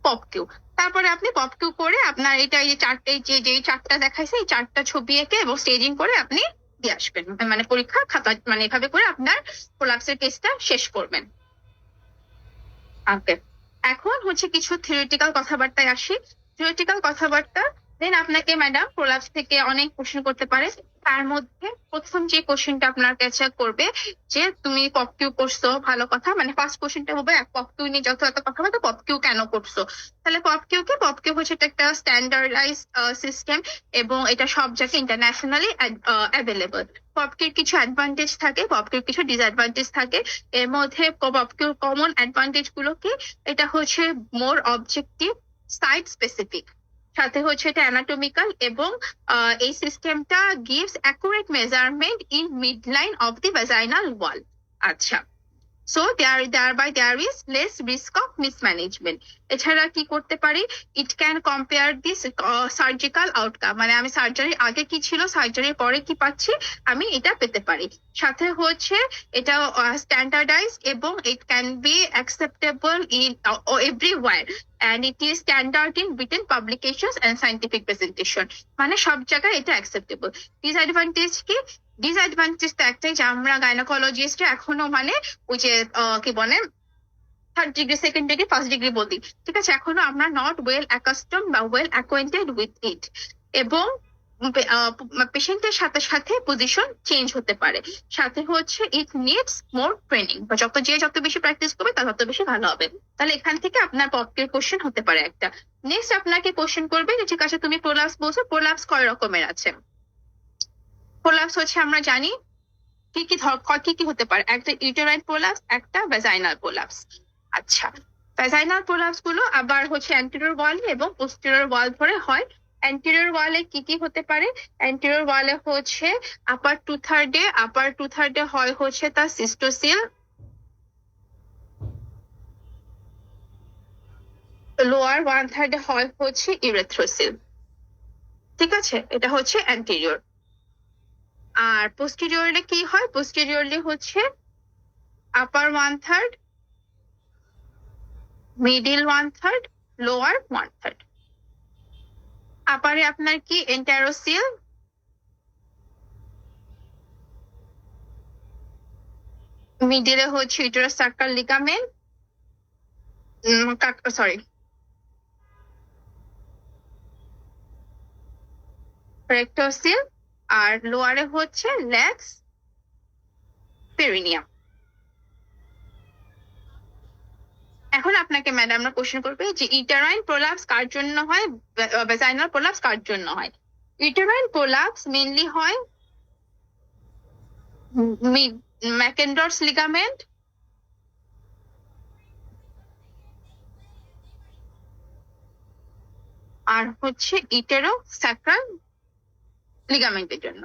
পপকিউ। তারপরে আপনি পপকিউ করে আপনার এটা এই যে 4টা দেখাইছে এই 4টা ছবি এঁকে এবং স্টেজিং করে আপনি দিয়ে আসবেন, মানে পরীক্ষা খাতা, মানে এভাবে করে আপনার প্রোলাপসের কেসটা শেষ করবেন। ওকে, এখন হচ্ছে কিছু থিওরিটিক্যাল কথাবার্তায় আসি। থিওরিটিক্যাল কথাবার্তা দেন আপনাকে ম্যাডাম প্রলাপস থেকে অনেক কোশ্চেন করতে পারে। তার মধ্যে প্রথম যে কোশ্চেনটা আপনার কাছে করবে যে তুমি পপ কিউ করছো, ভালো কথা, মানে ফার্স্ট কোশ্চেনটা হবে পপ কিউ নিয়ে যত এত কথা বলতো পপ কিউ কেন করছো। তাহলে পপ কিউ কি, পপ কিউ হচ্ছে এটা একটা স্ট্যান্ডার্ডাইজ সিস্টেম এবং এটা সব জায়গায় ইন্টারন্যাশনালি অ্যাভেলেবল। পপ কিউর কিছু অ্যাডভান্টেজ থাকে, পপ কিউর কিছু ডিসঅ্যাডভান্টেজ থাকে। এর মধ্যে পপ কিউর কমন অ্যাডভান্টেজ গুলো কি, এটা হচ্ছে মোর অবজেক্টিভ, সাইট স্পেসিফিক, সাথে হচ্ছে এটা অ্যানাটমিক্যাল এবং এই সিস্টেমটা gives accurate measurement in midline of the vaginal wall. আচ্ছা, so there is less risk of mismanagement. এছাড়া কি করতে পারি, it can compare this surgical outcome, মানে আমি সার্জারির আগে কি ছিল, সার্জারির পরে কি পাচ্ছি, আমি এটা পেতে পারি। সাথে হচ্ছে এটা স্ট্যান্ডার্ডাইজ এবং it can be acceptable in everywhere and it is standard in written publications and scientific presentation, মানে সব জায়গায় এটা অ্যাকসেপ্টেবল। ডিসঅ্যাডভান্টেজ কি, ডিসঅ্যাডভান্টেজ তো একটাই যে আমরা গাইনোকোলজিস্ট এখনো মানে ওই যে কি বলে third degree, second degree, first degree বলতে, ঠিক আছে, এখনো আমরা নট ওয়েল অ্যাকাস্টম বা ওয়েল অ্যাকোয়েন্টেড উইথ ইট। এবং পেশেন্টের সাথে সাথে পজিশন চেঞ্জ হতে পারে। সাথে হচ্ছে ইট নিডস মোর ট্রেনিং, বা যত বেশি প্র্যাকটিস করবে তা তত বেশি ভালো হবে। তাহলে এখান থেকে আপনার পপকিউর কোশ্চেন হতে পারে একটা। নেক্সট আপনাকে কোশ্চেন করবে যে ঠিক আছে তুমি প্রোলাপস বলছো, প্রোলাপস কয় রকমের আছে। প্রোলাপস হচ্ছে আমরা জানি কি কি হতে পারে, একটা ইউটেরাইন প্রোলাপস, একটা ভ্যাজাইনাল প্রোলাপস। আচ্ছা, ভ্যাজাইনাল প্রোলাপস গুলো আবার হচ্ছে অ্যান্টেরিয়র ওয়াল এবং পোস্টেরিয়র ওয়াল ধরে হয়। অ্যান্টেরিয়র ওয়ালে কি হতে পারে, অ্যান্টেরিয়র ওয়ালে হচ্ছে আপার টু থার্ডে হয় হচ্ছে তার সিস্টোসিল, লোয়ার ওয়ান থার্ডে হয় হচ্ছে ইউরেথ্রোসিল, ঠিক আছে, এটা হচ্ছে অ্যান্টেরিয়র। আর পোস্টেরিয়রলি কি হয়, পোস্টেরিয়রলি হচ্ছে upper one third, middle one third, lower one third. আপারে আপনার কি এন্টারোসিল, মিডিলে হচ্ছে uterosacral ligament, sorry rectocele, আর লোয়ারে হচ্ছে লেক্স পেরিনিয়াম। এখন আপনাকে ম্যাডামরা কোশ্চেন করবে যে ইউটেরাইন প্রোলাপস কার জন্য হয়, ভ্যাজাইনাল প্রোলাপস কার জন্য হয়। ইউটেরাইন প্রোলাপস মেইনলি হয় ম্যাকেন্ডরস লিগামেন্ট, আর হচ্ছে ইটেরো স্যাক্রাল লিগামেন্টের জন্য।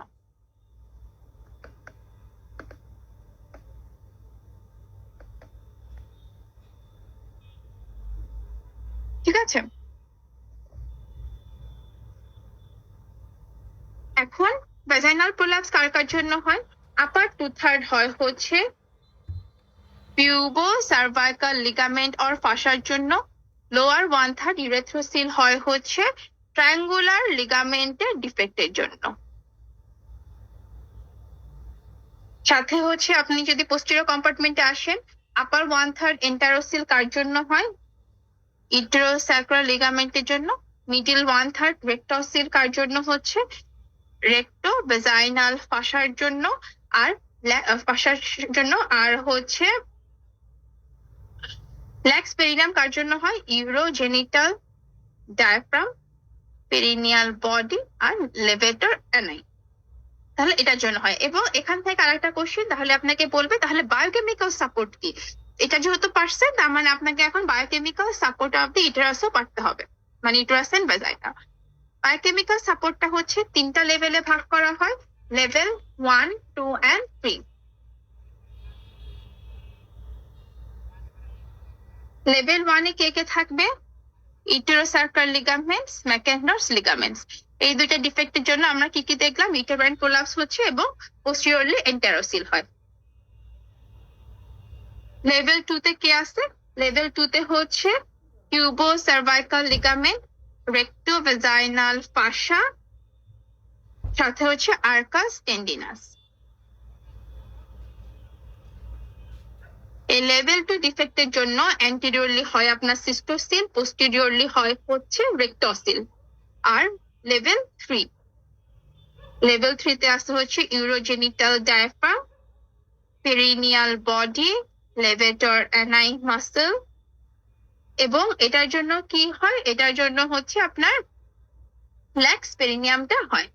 ঠিক আছে, এখন ভ্যাজাইনাল প্রোলাপস কার কার জন্য হয়, আপার টু থার্ড হয় হচ্ছে পিউবো সার্ভাইকাল লিগামেন্ট অর ফাসার জন্য, লোয়ার ওয়ান থার্ড ইউরেথ্রোসিল হয় হচ্ছে ট্রায়াঙ্গুলার লিগামেন্টের ডিফেক্টের জন্য। সাথে হচ্ছে আপনি যদি পোস্টেরিয়র কম্পার্টমেন্টে আসেন, আপার ওয়ান থার্ড এন্টারোসিল কার জন্য হয়, ইন্টেরোস্যাক্রাল লিগামেন্টের জন্য, মিডিল ওয়ান থার্ড রেক্টোসিল কার জন্য হচ্ছে রেক্টো ভ্যাজাইনাল ফাসার জন্য, আর ফাসার জন্য, আর হচ্ছে লেক্স পেরিনিয়াম কার জন্য হয়, ইউরোজেনিটাল ডায়াফ্রাম, পেরিনিয়াল বডি, আর লেভেটর অ্যানাই। তাহলে এটার জন্য হয়। এবং এখান থেকে আরেকটা কোশ্চেন তাহলে আপনাকে বলবে তাহলে বায়োকেমিক্যাল সাপোর্ট কি, এটা যেহেতু পারছেন তার মানে আপনাকে এখন বায়োকেমিক্যাল সাপোর্ট অফ দি ইউটেরাসও পারতে হবে, মানে ইউটেরাস এন্ড ভ্যাজাইনা। বায়োকেমিক্যাল সাপোর্টটা হচ্ছে 3টা লেভেলে ভাগ করা হয়, লেভেল 1, 2 and 3। লেভেল 1-এ কে থাকবে, ইউটেরোসার্কাল লিগামেন্টস, ম্যাকেন্ডরস লিগামেন্টস। এই দুইটা ডিফেক্টের জন্য আমরা কি দেখলাম, ইউটেরাইন প্রোলাপস হচ্ছে এবং পোস্টেরিয়রলি এন্টারোসিল হয়। লেভেল 2-তে কে আছে, লেভেল 2-তে হচ্ছে pubocervical ligament, rectovaginal fascia, সাথে হচ্ছে আর্কাস টেন্ডিনাস। এই লেভেল 2 ডিফেক্টের জন্য অ্যান্টেরিয়রলি হয় আপনার সিস্টোসিল, পোস্টেরিয়রলি হয় হচ্ছে রেক্টোসিল, আর লেভেল 3। লেভেল 3 তে আসতে হচ্ছে urogenital diaphragm, perineal body, levator ani muscle, এবং এটার জন্য কি হয়, এটার জন্য হচ্ছে আপনার ফ্ল্যাক্স পেরিনিয়ামটা হয়।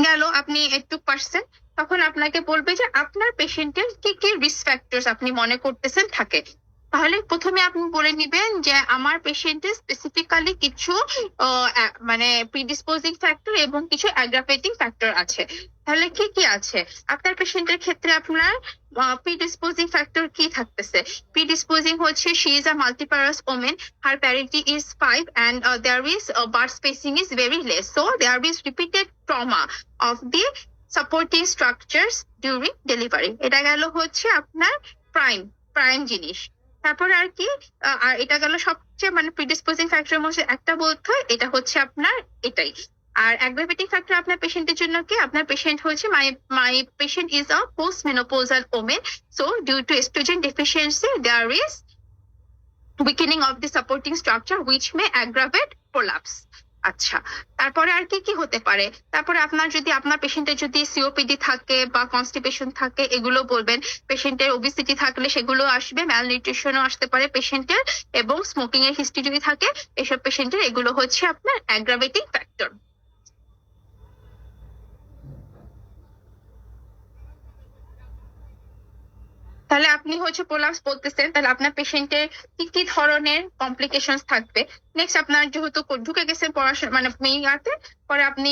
গেল, আপনি একটু পারছেন। তখন আপনাকে বলবে যে আপনার পেশেন্টের কি কি রিস্ক ফ্যাক্টরস আপনি মনে করতেছেন থাকে। তাহলে প্রথমে আপনি বলে নিবেন যে আমার পেশেন্টের স্পেসিফিক্যালি কিছু মানে প্রিডিসপোজিং ফ্যাক্টর এবং কিছু অ্যাগ্রাভেটিং ফ্যাক্টর আছে। তাহলে কি কি আছে আপনার পেশেন্টের ক্ষেত্রে? আপনার প্রিডিসপোজিং ফ্যাক্টর কি থাকতেছে? প্রিডিসপোজিং হচ্ছে she is a multiparous woman, her parity is 5 and there is birth spacing is very less, so there is repeated trauma of the supporting structures during delivery. এটা গেল হচ্ছে আপনার প্রাইম জিনিস। তারপর আর কি, আর এটা গেল সবচেয়ে মানে প্রিডিসপোজিং ফ্যাক্টরের মধ্যে একটা বলতে হয়, এটা হচ্ছে আপনার এটাই। আর অ্যাগ্রাভেটিং ফ্যাক্টর আপনার পেশেন্টের জন্য কি? আপনার পেশেন্ট হচ্ছে my patient is a post menopausal women, so due to estrogen deficiency there is weakening of the supporting structure which may aggravate prolapse. আচ্ছা, তারপরে আর কি কি হতে পারে? তারপরে আপনার যদি আপনার পেশেন্টের যদি সিওপিডি থাকে বা কনস্টিপেশন থাকে, এগুলো বলবেন। পেশেন্টের ওবিসিটি থাকলে সেগুলো আসবে, ম্যালনিউট্রিশনও আসতে পারে পেশেন্টের, এবং স্মোকিং এর হিস্ট্রি যদি থাকে এসব পেশেন্টের, এগুলো হচ্ছে আপনার অ্যাগ্রাভেটিং ফ্যাক্টর। তাহলে আপনি হচ্ছে প্রোলাপস বলতেছেন, তাহলে আপনার পেশেন্টের কি কি ধরনের কমপ্লিকেশনস থাকবে। নেক্সট, আপনার যেহেতু ঢুকে গেছেন পড়াশোনা মানে মেইন আর্টে, পরে আপনি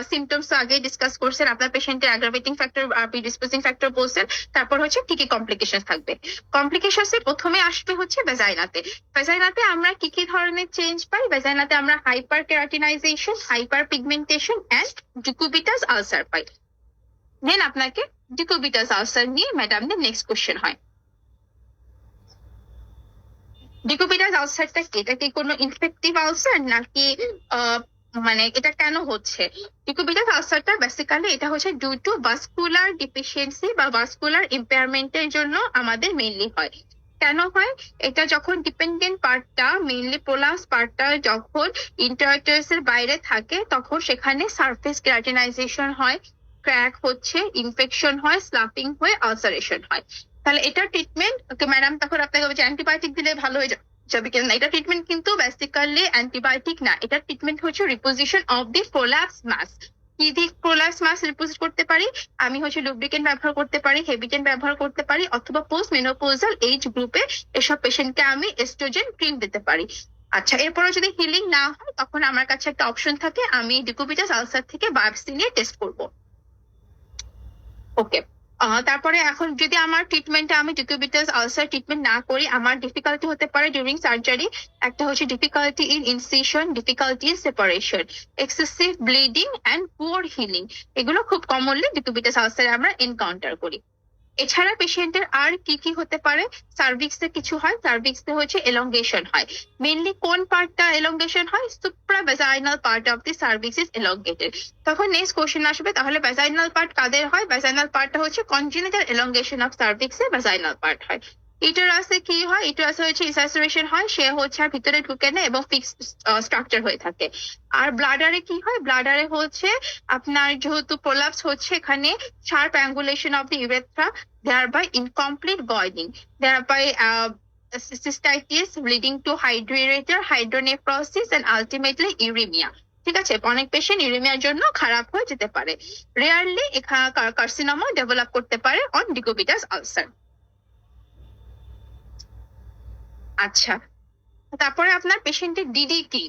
সিমটমস আগে ডিসকাস করছেন, আপনার পেশেন্টের অ্যাগ্রাভেটিং ফ্যাক্টর আর প্রিডিসপোজিং ফ্যাক্টর বলছেন, তারপর হচ্ছে কি কি কমপ্লিকেশনস থাকবে। কমপ্লিকেশনসে প্রথমে আসবে হচ্ছে ভ্যাজাইনাতে। ভ্যাজাইনাতে আমরা কি কি ধরনের চেঞ্জ পাই? ভ্যাজাইনাতে আমরা hyperkeratinization, hyperpigmentation and decubitus ulcer পাই। দেন আপনাকে ডিকুবিটাস আলসার নিয়ে ম্যাডামদের নেক্সট কোশ্চেন হয়। ডিকুবিটাস আলসারটা কি? এটা কি কোনো ইনফেক্টিভ আলসার নাকি মানে এটা কেন হচ্ছে? ডিকুবিটাস আলসারটা বেসিক্যালি এটা হচ্ছে ডিউ টু ভাস্কুলার ডিফিসিয়েন্সি বা ভাস্কুলার ইম্পেয়ারমেন্টের জন্য আমাদের মেইনলি হয়। কেন হয়? এটা যখন ডিপেন্ডেন্ট পার্টটা, মেইনলি প্রোলাপস পার্টটা যখন ইন্টারটার্স এর বাইরে থাকে, তখন সেখানে সারফেস কেরাটিনাইজেশন হয়, ক্র্যাক হচ্ছে, ইনফেকশন হয়, স্লাপিং হয়ে আলসারেশন হয়। তাহলে এটা ট্রিটমেন্ট ওকে ম্যাডাম, তখন আপনাকে বলছে অ্যান্টিবায়োটিক দিলে ভালো হয়ে যাবে কিনা? এটা ট্রিটমেন্ট কিন্তু বেসিক্যালি অ্যান্টিবায়োটিক না, এটা ট্রিটমেন্ট হচ্ছে রিপোজিশন অফ দি প্রোলাপস মাস। কি দিয়ে প্রোলাপস মাস রিপোজিট করতে পারি? আমি হচ্ছে লুব্রিকেন্ট ব্যবহার করতে পারি, হেবিটেন্ট ব্যবহার করতে পারি, অথবা পোস্ট মেনোপজাল এইজ গ্রুপে এসব পেশেন্টকে আমি এস্ট্রোজেন ক্রিম দিতে পারি। আচ্ছা, এরপরে যদি হিলিং না হয়, তখন আমার কাছে একটা অপশন থাকে, আমি ডিকুবিটাস আলসার থেকে বায়োপসি নিয়ে টেস্ট করবো। ওকে, তারপরে এখন যদি আমার ট্রিটমেন্টে আমি ডিকুবিটাস আলসার ট্রিটমেন্ট না করি, আমার ডিফিকাল্টি হতে পারে ডিউরিং সার্জারি। একটা হচ্ছে difficulty in incision, difficulty in separation, excessive bleeding and poor healing, এগুলো খুব কমনলি ডিকুবিটাস আলসারে আমরা এনকাউন্টার করি। এছাড়া পেশেন্টের আর কি কি হতে পারে? সার্ভিক্সে কিছু হয়, সার্ভিক্সে হচ্ছে এলংগেশন হয়। মেইনলি কোন পার্টটা এলংগেশন হয়? Supravaginal part of the cervix is elongated. তখন নেক্সট কোশ্চেন আসবে, তাহলে ভ্যাজাইনাল পার্ট কাদের হয়? ভ্যাজাইনাল পার্টটা হচ্ছে congenital elongation of সার্ভিক্সে vaginal part হয়। ইউটেরাসে কি হয়? ইউটেরাসে হচ্ছে ইসাচুরেশন হয়, সে হচ্ছে আর ভিতরে ঢুকে নেয় এবং ফিক্সড স্ট্রাকচার হয়ে থাকে। আর ব্লাডারে কি হয়? ব্লাডারে হচ্ছে আপনার যেহেতু প্রোলাপস হচ্ছে, এখানে sharp angulation of the urethra, thereby incomplete boiling, thereby cystitis leading to hydrureter, hydronephrosis and ultimately uremia. ঠিক আছে, অনেক পেশেন্ট ইউরেমিয়ার জন্য খারাপ হয়ে যেতে পারে। রেয়ারলি এখানে কার্সিনোমা ডেভেলপ করতে পারে অন ডিকুবিটাস আলসার। আচ্ছা, তারপরে আপনার পেশেন্টের ডিডি কি?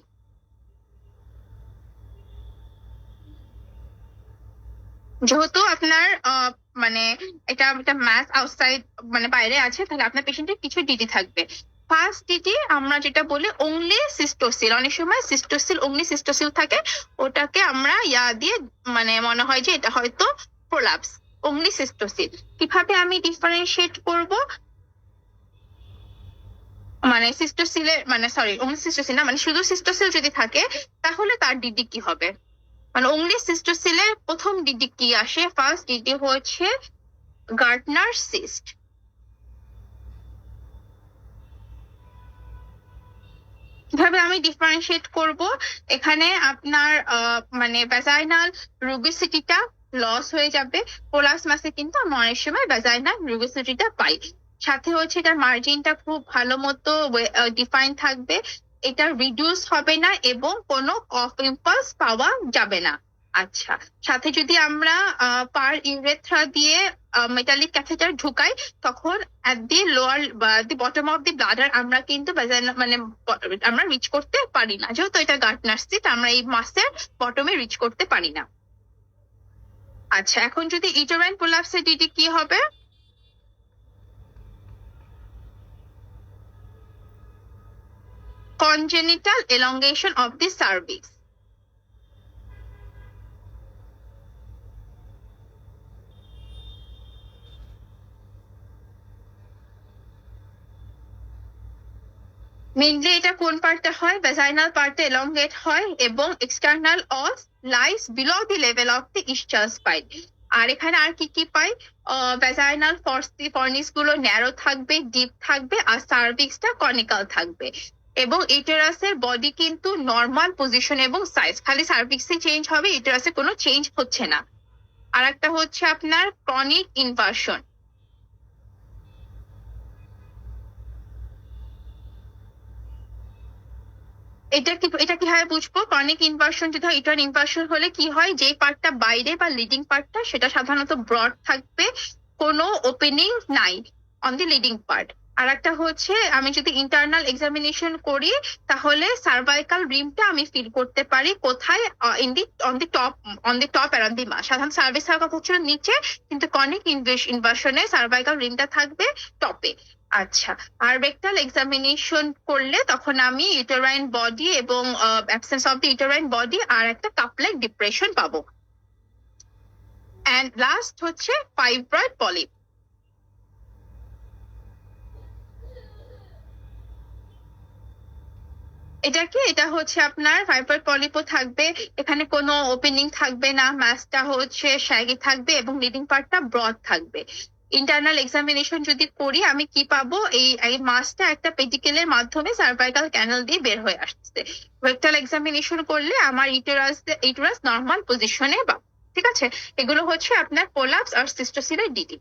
যেহেতু আপনার মানে এটা একটা ম্যাথ আউটসাইড মানে বাইরে আছে, তাহলে আপনার পেশেন্টের কিছু ডিডি থাকবে। ফার্স্ট ডিডি আমরা যেটা বলি অনলি সিস্টোসিল, অনেক সময় সিস্টোসিল অনলি সিস্টোসিল থাকে, ওটাকে আমরা দিয়ে মানে মনে হয় যে এটা হয়তো প্রোলাপস। অনলি সিস্টোসিল কিভাবে আমি ডিফারেন্সিয়েট করব? মানে সিস্টোসিলের মানে সরি অনলি সিস্টোসিল না, মানে শুধু সিস্টোসিল যদি থাকে তাহলে তার ডিডি কি হবে? মানে অনলি সিস্টোসিলের প্রথম ডিডি কি আসে? ফার্স্ট ডিডি হচ্ছে গার্টনার সিস্ট। কিভাবে আমি ডিফারেন্সিয়েট করব, এখানে আপনার মানে ভ্যাজাইনাল রুবিসিটিটা লস হয়ে যাবে। প্রোলাপস মাসে কিন্তু আমরা অনেক সময় ভ্যাজাইনাল রুবিসিটিটা পাই। সাথে হচ্ছে এটার মার্জিনটা খুব ভালো মতো ডিফাইন থাকবে, এটা রিডিউস হবে না এবং কোনো কফ ইম্পালস পাওয়া যাবে না। আচ্ছা, সাথে যদি আমরা পার ইউরেথ্রা দিয়ে মেটালিক ক্যাথেটার ঢুকাই, তখন at the lower the bottom of the bladder আমরা কিন্তু মানে আমরা রিচ করতে পারি না, যেহেতু এটা গার্টনার সিট, আমরা এই মাসের বটমে রিচ করতে পারি না। আচ্ছা, এখন যদি ইউটেরাইন প্রোলাপসে ডিটি কি হবে? congenital elongation of the cervix। Mainly এটা কোন পার্টে হয়? ভ্যাজাইনাল পার্টে এলংগেট হয় এবং external os lies below the level of the ischial spine. আর এখানে আর কি কি পাই? ভ্যাজাইনাল ফর্নিস গুলো ন্যারো থাকবে, ডিপ থাকবে, আর সার্ভিক্সটা কনিক্যাল থাকবে। এবং ইউটেরাসের বডি কিন্তু নর্মাল পজিশন এবং সাইজ, খালি সার্ভিক্সে চেঞ্জ হবে, ইউটেরাসে কোনো চেঞ্জ হচ্ছে না। আর একটা হচ্ছে আপনার ক্রনিক ইনভার্সন। এটা কিভাবে বুঝবো? ক্রনিক ইনভার্সন যদি হয়, ইউটেরাইন ইনভার্সন হলে কি হয়, যে পার্টটা বাইরে বা লিডিং পার্টটা সেটা সাধারণত ব্রড থাকবে, কোনো ওপেনিং নাই অন দি লিডিং পার্ট। আর একটা হচ্ছে আমি যদি ইন্টারনাল এক্সামিনেশন করি, তাহলে সার্ভাইকাল রিমটা আমি ফিল করতে পারি কোথায়, on the top around the mass. সাধারণত সার্ভিস থাকা হচ্ছে নিচে, কিন্তু ক্রনিক ইনভার্সনে সার্ভাইকাল রিমটা থাকবে টপে। আচ্ছা, আর রেকটাল এক্সামিনেশন করলে তখন আমি ইউটেরাইন বডি এবং absence of the uterine body আর একটা কাপলাইক ডিপ্রেশন পাবো। এন্ড লাস্ট হচ্ছে ফাইব্রয়েড পলিপ। এটা হচ্ছে আপনার ফাইব্রয়েড পলিপও থাকবে, এখানে কোনো ওপেনিং থাকবে না, মাসটা হচ্ছে শ্যাগি থাকবে এবং লিডিং পার্টটা ব্রড থাকবে। ইন্টারনাল এক্সামিনেশন যদি করি, আমি কি পাবো? এই মাসটা একটা পেডিকেলের মাধ্যমে সার্ভাইকাল ক্যানাল দিয়ে বের হয়ে আসছে। রেকটাল এক্সামিনেশন করলে আমার ইউটেরাস নর্মাল পজিশনে পাবো। ঠিক আছে, এগুলো হচ্ছে আপনার প্রোলাপস আর সিস্টোসিলের ডিটি।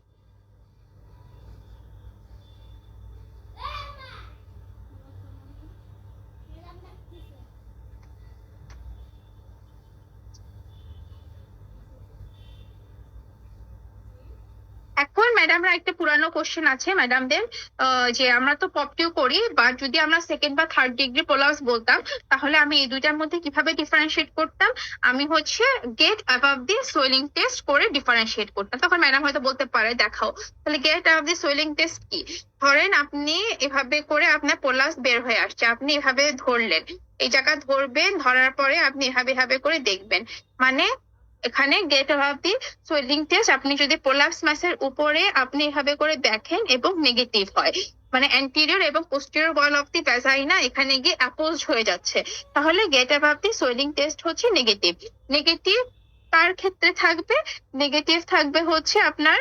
এখন ম্যাডামরা একটা পুরানো কোশ্চেন আছে ম্যাডামদের, যে আমরা তো পপটিউ করি, বা যদি আমরা সেকেন্ড বা থার্ড ডিগ্রি প্রোলাপস বলতাম, তাহলে আমি এই দুইটার মধ্যে কিভাবে ডিফারেন্সিয়েট করতাম? আমি হচ্ছে get above the swelling test করে ডিফারেন্সিয়েট করতাম। তখন ম্যাডাম হয়তো বলতে পারে দেখাও, তাহলে get above the swelling test কি? ধরেন আপনি এভাবে করে আপনার প্রোলাপস বের হয়ে আসছে, আপনি এভাবে ধরলেন, এই জায়গা ধরবেন, ধরার পরে আপনি এভাবে এভাবে করে দেখবেন, মানে এখানে get above the swelling test. আপনি যদি প্রোলাপস মাসের উপরে আপনি এভাবে করে দেখেন এবং নেগেটিভ হয়, মানে অ্যান্টিরিয়র এবং posterior wall of the vagina এখানে গিয়ে অ্যাপোজ হয়ে যাচ্ছে, তাহলে get above the swelling test হচ্ছে নেগেটিভ। নেগেটিভ কার ক্ষেত্রে থাকবে? নেগেটিভ থাকবে হচ্ছে আপনার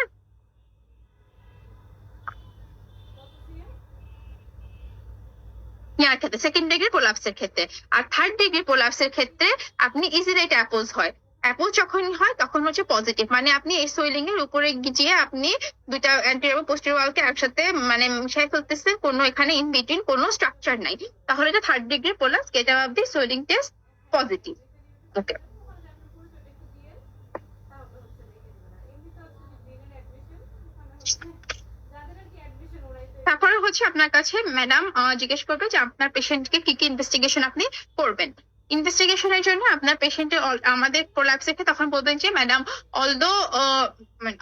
ইয়ার ক্ষেত্রে, সেকেন্ড ডিগ্রি প্রোলাপসের ক্ষেত্রে। আর থার্ড ডিগ্রি প্রোলাপসের ক্ষেত্রে আপনি ইজিলি এটা অ্যাপোজ হয়, অ্যাপোজ যখনই হয় তখন হচ্ছে পজিটিভ, মানে আপনি এই সোয়েলিং এর উপরে গিয়ে আপনি দুইটা অ্যান্টেরিয়র এবং পোস্টেরিয়র ওয়ালকে একসাথে মানে মিশাই ফেলতেছেন, কোনো এখানে ইন বিটুইন কোনো স্ট্রাকচার নাই, তাহলে এটা third degree prolapse, get above the swelling test positive. Okay, তারপরে হচ্ছে আপনার কাছে ম্যাডাম জিজ্ঞেস করবে যে আপনার পেশেন্টকে কি কি ইনভেস্টিগেশন আপনি করবেন। ইনভেস্টিগেশনের জন্য আপনার পেশেন্টের আমাদের প্রোলাপস দেখে তখন বলবেন যে madam,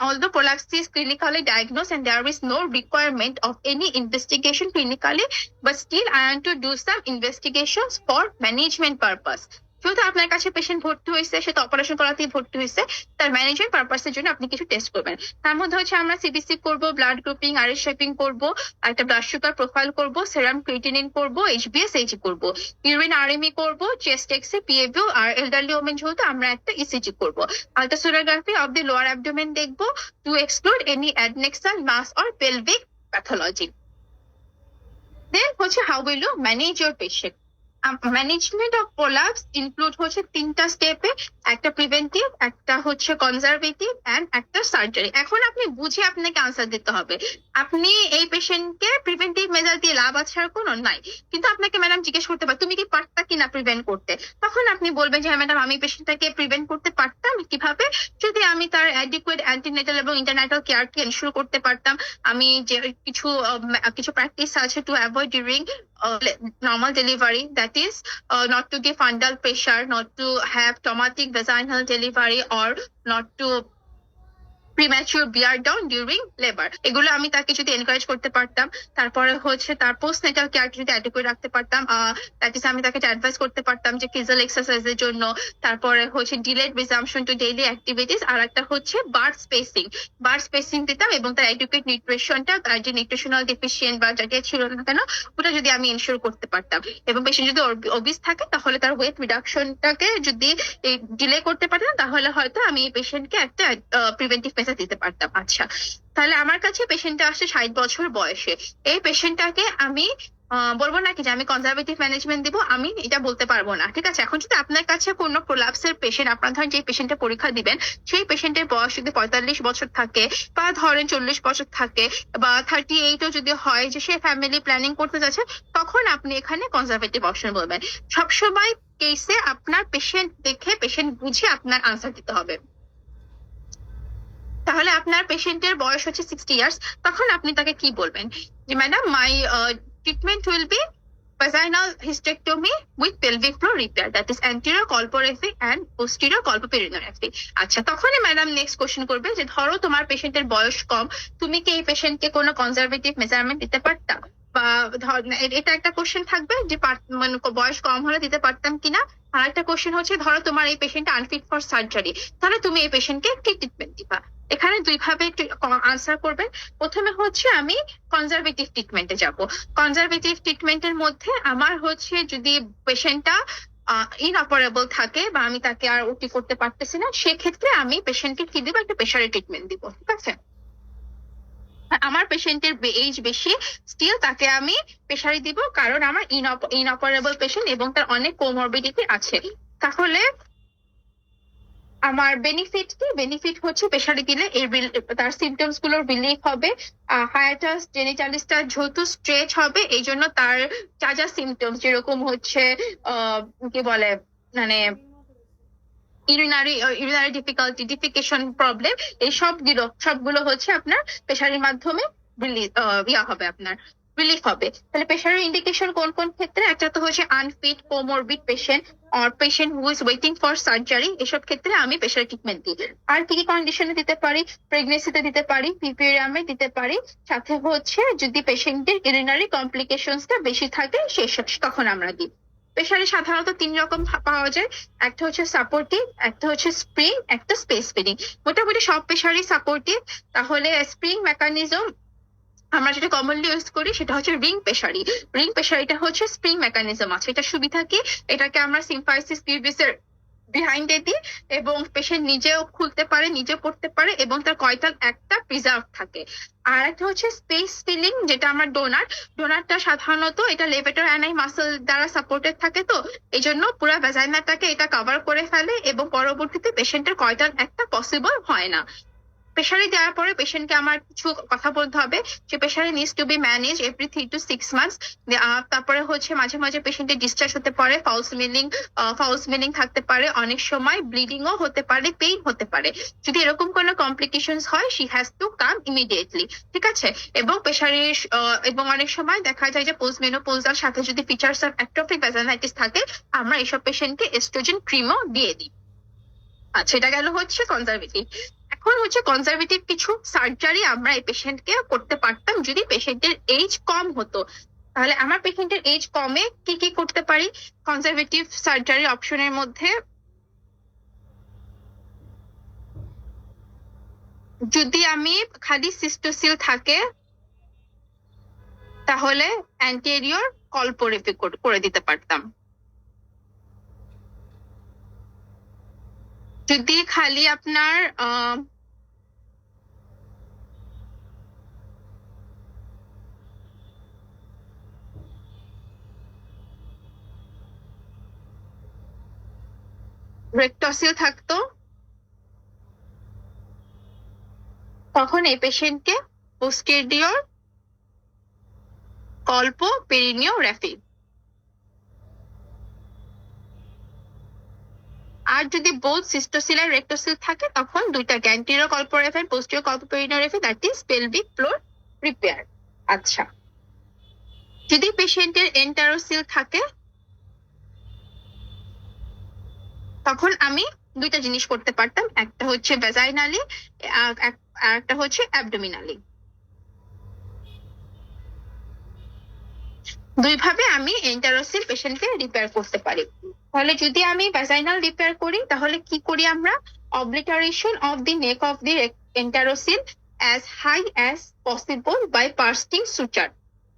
although prolapse is clinically diagnosed and there is no requirement of any investigation clinically, but still I want to do some investigations for management purpose। যেহেতু আপনার কাছে পেশেন্ট ভর্তি হয়েছে, সে তো অপারেশন করাতেই ভর্তি হয়েছে, তার ম্যানেজমেন্ট পারপাসের জন্য আপনি কিছু টেস্ট করবেন। তার মধ্যে হচ্ছে আমরা সিবিসি করব, ব্লাড গ্রুপিং, আরএস শেপিং করব, একটা ব্লাড সুগার প্রোফাইল করব, সেরাম ক্রিয়েটিনিন করব, এইচবিএস করব, ইউরিন আরএমই করব, চেস্ট এক্সরে, পিএভিও, আর এলডারলি ওমেন যেহেতু আমরা একটা ইসিজি করব। Ultrasonography of the lower abdomen দেখব to exclude any adnexal mass or pelvic pathology. Then হচ্ছে how will you manage your patient. Management of collapse include হচ্ছে 3টা স্টেপে, একটা প্রিভেন্টিভ, একটা হচ্ছে কনজারভেটিভ এন্ড একটা সার্জারি। এখন আপনি বুঝে আপনাকে আনসার দিতে হবে। আপনি এই পেশেন্টকে প্রিভেন্টিভ মেজার দিয়ে লাভ আছে আর কোনো নাই, কিন্তু আপনাকে ম্যাডাম জিজ্ঞেস করতে পারে তুমি কি পারতা কিনা প্রিভেন্ট করতে, তখন আপনি বলবেন যে হ্যাঁ ম্যাডাম আমি পেশেন্টটাকে প্রিভেন্ট করতে পারতাম। কিভাবে? যদি আমি তার অ্যাডিকুয়েট অ্যান্টিনেটাল এবং ইন্টারন্যাটাল কেয়ারকে এনশিওর করতে পারতাম, আমি যে কিছু কিছু প্র্যাকটিস আছে to avoid during normal delivery, that is not to give fundal pressure, not to have traumatic vaginal delivery, or not to premature bear down during labour, এগুলো আমি তাকে যদি এনকারেজ করতে পারতাম। তারপরে হচ্ছে তার পোস্ট নেটাল কেয়ার যদি অ্যাডিকুয়েট রাখতে পারতাম, দ্যাট ইজ আমি তাকে অ্যাডভাইস করতে পারতাম যে ফিজিক্যাল এক্সারসাইজের জন্য। তারপরে হচ্ছে ডিলেড রিজাম্পশন টু ডেইলি অ্যাক্টিভিটিস, আর একটা হচ্ছে বার্থ স্পেসিং দিতাম, এবং তার অ্যাডিকুয়েট নিউট্রিশনটা, তার যে নিউট্রিশনাল ডেফিসিয়েন্ট বা যেটা ছিল না কেন ওটা যদি আমি এনশিওর করতে পারতাম। এবং পেশেন্ট যদি ওবিস থাকে তাহলে তার ওয়েট রিডাকশনটাকে যদি ডিলে করতে পারতাম, তাহলে হয়তো আমি এই পেশেন্টকে একটা প্রিভেন্টিভ মেজার দিতে পারতাম। আচ্ছা, তাহলে আমার কাছে পেশেন্টটা আসছে 60 বছর বয়সে। এই পেশেন্টটাকে আমি বলবো নাকি যে আমি কনজারভেটিভ ম্যানেজমেন্ট দিব, আমি এটা বলতে পারবো না। ঠিক আছে, এখন যদি আপনার কাছে কোনো প্রোলাপসের পেশেন্ট, আপনার ধরেন যে পেশেন্টের পরীক্ষা দিবেন সেই পেশেন্টের বয়স যদি 45 বছর থাকে, বা ধরেন 40 বছর থাকে, বা 38ও যদি হয়, যে সে ফ্যামিলি প্ল্যানিং করতে যাচ্ছে, তখন আপনি এখানে কনজারভেটিভ অপশন বলবেন। সবসময় কেসে আপনার পেশেন্ট দেখে, পেশেন্ট বুঝে আপনার আনসার দিতে হবে। তাহলে আপনার পেশেন্টের বয়স হচ্ছে 60 ইয়ার্স, তখন আপনি তাকে কি বলবেন? যে madam my treatment will be vaginal hysterectomy with pelvic floor repair, that is anterior colporrhaphy and posterior colpoperineopathy। আচ্ছা, তখনই ম্যাডাম নেক্সট কোশ্চেন করবে যে ধরো তোমার পেশেন্টের বয়স কম, তুমি কি এই পেশেন্টকে কোনো কনজারভেটিভ মেজারমেন্ট দিতে পারতা? বা এটা একটা কোশ্চেন থাকবে যে মানে বয়স কম হলে দিতে পারতাম কিনা। আর একটা কোশ্চেন হচ্ছে ধরো তোমার এই পেশেন্ট আনফিট ফর সার্জারি, তাহলে তুমি এই পেশেন্টকে কি ট্রিটমেন্ট দিবা? এখানে দুই ভাবে আনসার করবেন। প্রথমে হচ্ছে আমি কনজারভেটিভ ট্রিটমেন্টে যাব। কনজারভেটিভ ট্রিটমেন্টের মধ্যে আমার হচ্ছে যদি পেশেন্টটা ইনঅপারেবল থাকে, বা আমি তাকে আর ওটি করতে পারতেছি না, সেক্ষেত্রে আমি পেশেন্টকে কি দিব? একটা প্রেসারি ট্রিটমেন্ট দিব। ঠিক আছে, আমার পেশেন্টের এজ বেশি, স্টিল তাকে আমি প্রেসারি দিব, কারণ আমার ইনঅপারেবল পেশেন্ট এবং তার অনেক কোমরবিডিটি আছে। তাহলে আমার বেনিফিট হচ্ছে প্রেসারি দিলে তার সিমটমস গুলোর রিলিফ হবে, হায়াটাস জেনিটালিসটা যেহেতু স্ট্রেচ হবে, এই জন্য তার যা যা সিমটমস, যেরকম হচ্ছে কি বলে মানে ইউরিনারি ডিফিকাল্টি, ডিফিকেশন প্রবলেম, এই সবগুলো হচ্ছে আপনার প্রেসারির মাধ্যমে হবে, আপনার রিলিফ হবে। তাহলে প্রেসারের ইন্ডিকেশন কোন কোন ক্ষেত্রে? একটা তো হচ্ছে unfit comorbid patient, or patient who is waiting for surgery, এসব ক্ষেত্রে আমি প্রেসার ট্রিটমেন্ট দিই। আর কি কি কন্ডিশনে দিতে পারি? প্রেগনেন্সিতে দিতে পারি, পিপিআরএমে দিতে পারি, সাথে হচ্ছে যদি পেশেন্টের ইউরিনারি কমপ্লিকেশনসটা বেশি থাকে তখন আমরা দিই। প্রেসারে সাধারণত 3 রকম পাওয়া যায়, একটা হচ্ছে সাপোর্টিভ, একটা হচ্ছে স্প্রিং, একটা স্পেস ফিডিং। মোটামুটি সব প্রেসারই সাপোর্টিভ। তাহলে স্প্রিং মেকানিজম আমরা যেটা কমনলি ইউজ করি সেটা হচ্ছে রিং প্রেসারিটা হচ্ছে স্প্রিং মেকানিজম আছে। এটা সুবিধা কি? এটাকে আমরা সিম্পাইসিস পিউবিসের বিহাইন্ডে দিই, এবং পেশেন্ট নিজেও খুলতে পারে, নিজেও করতে পারে, এবং তার কয়তাল একটা প্রিজার্ভ থাকে। আর একটা হচ্ছে স্পেস ফিলিং, যেটা আমার ডোনারটা সাধারণত এটা লেভেটর অ্যানাই মাসল দ্বারা সাপোর্টেড থাকে, তো এই জন্য পুরো ভ্যাজাইনাটাকে এটা কভার করে ফেলে, এবং পরবর্তীতে পেশেন্টের কয়তাল একটা পসিবল হয় না। প্রেসারি দেওয়ার পরে পেশেন্টকে আমার কিছু কথা বলতে হবে, যে pessary needs to be manage every 3 to 6 months। তারপরে হচ্ছে মাঝে মাঝে পেশেন্টের ডিসচার্জ হতে পারে, ফাউলস মিলিং থাকতে পারে, অনেক সময় ব্লিডিংও হতে পারে, পেইন হতে পারে। যদি এরকম কোনো কমপ্লিকেশনস হয়, she has to come immediately. ঠিক আছে, এবং প্রেসারির এবং অনেক সময় দেখা যায় যে পোস্টমেনোপজাল সাথে যদি ফিচার্স অফ অ্যাট্রোফিক ভ্যাজানাইটিস থাকে, আমরা এইসব পেশেন্টকে এস্ট্রোজেন ক্রিমও দিয়ে দিই। আচ্ছা, এটা গেল হচ্ছে কনজারভেটিভ। এখন হচ্ছে কনজারভেটিভ কিছু সার্জারি আমরা এই পেশেন্টকে করতে পারতাম যদি পেশেন্টের এজ কম হতো। তাহলে আমার পেশেন্টের এজ কমে কি কি করতে পারি? কনজারভেটিভ সার্জারি অপশনের মধ্যে যদি আমি খালি সিস্টোসিল থাকে, তাহলে অ্যান্টেরিয়র কলপোরেপি করে দিতে পারতাম। যদি খালি আপনার রেক্টসিল থাকতো, তখন এই পেশেন্টকে পোস্টেরিয়র কল্প পেরিনিও র্যাফি। আর যদি বোথ সিস্টোসিল আর রেক্টোসিল থাকে তখন দুইটা অ্যান্টেরিয়র কল্প raphe, posterior colpoperineorrhaphy, that is pelvic floor repair. আচ্ছা, যদি পেশেন্টের এন্টারোসিল থাকে তখন আমি দুইটা জিনিস করতে পারতাম, একটা হচ্ছে ভ্যাজাইনালি আর একটা হচ্ছে অ্যাবডোমিনালি। দুইভাবে আমি এন্টারোসিল পেশেন্টকে রিপেয়ার করতে পারি। তাহলে যদি আমি ভ্যাজাইনাল রিপেয়ার করি তাহলে কি করি আমরা? Obliteration of the neck of the enterocele as high as possible by bursting suture.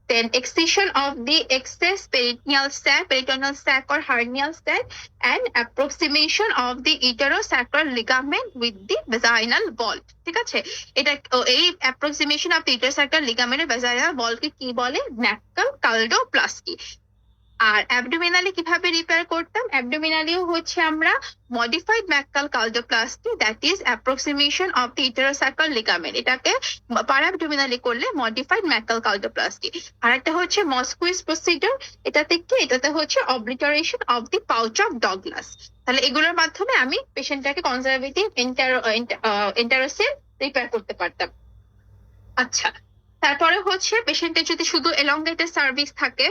Then excision of the excess peritoneal sac or hernial sac, and approximation of the uterosacral ligament with the vaginal wall. ঠিক আছে, এটা এই approximation of the uterosacral ligament এর vaginal wall কে কি বলে? ম্যাককাল কালডোপ্লাস্টি। আর অ্যাবডোমিনালি কিভাবে repair করতাম? অ্যাবডোমিনালিও হচ্ছে আমরা modified McCall culdoplasty, that is approximation of the uterosacral ligament, এটাকে প্যারাবডোমিনালি করলে মডিফাইড ম্যাককাল কালডোপ্লাস্টি। আর একটা হচ্ছে মস্কুইজ প্রসিডিউর, এটাতে হচ্ছে obliteration of the pouch of Douglas. তাহলে এগুলোর মাধ্যমে আমি পেশেন্টটাকে কনজারভেটিভ এন্টারোসিল রিপেয়ার করতে পারতাম। আচ্ছা, তারপরে হচ্ছে পেশেন্টের যদি শুধু এলংগেটেড সার্ভিক্স থাকে,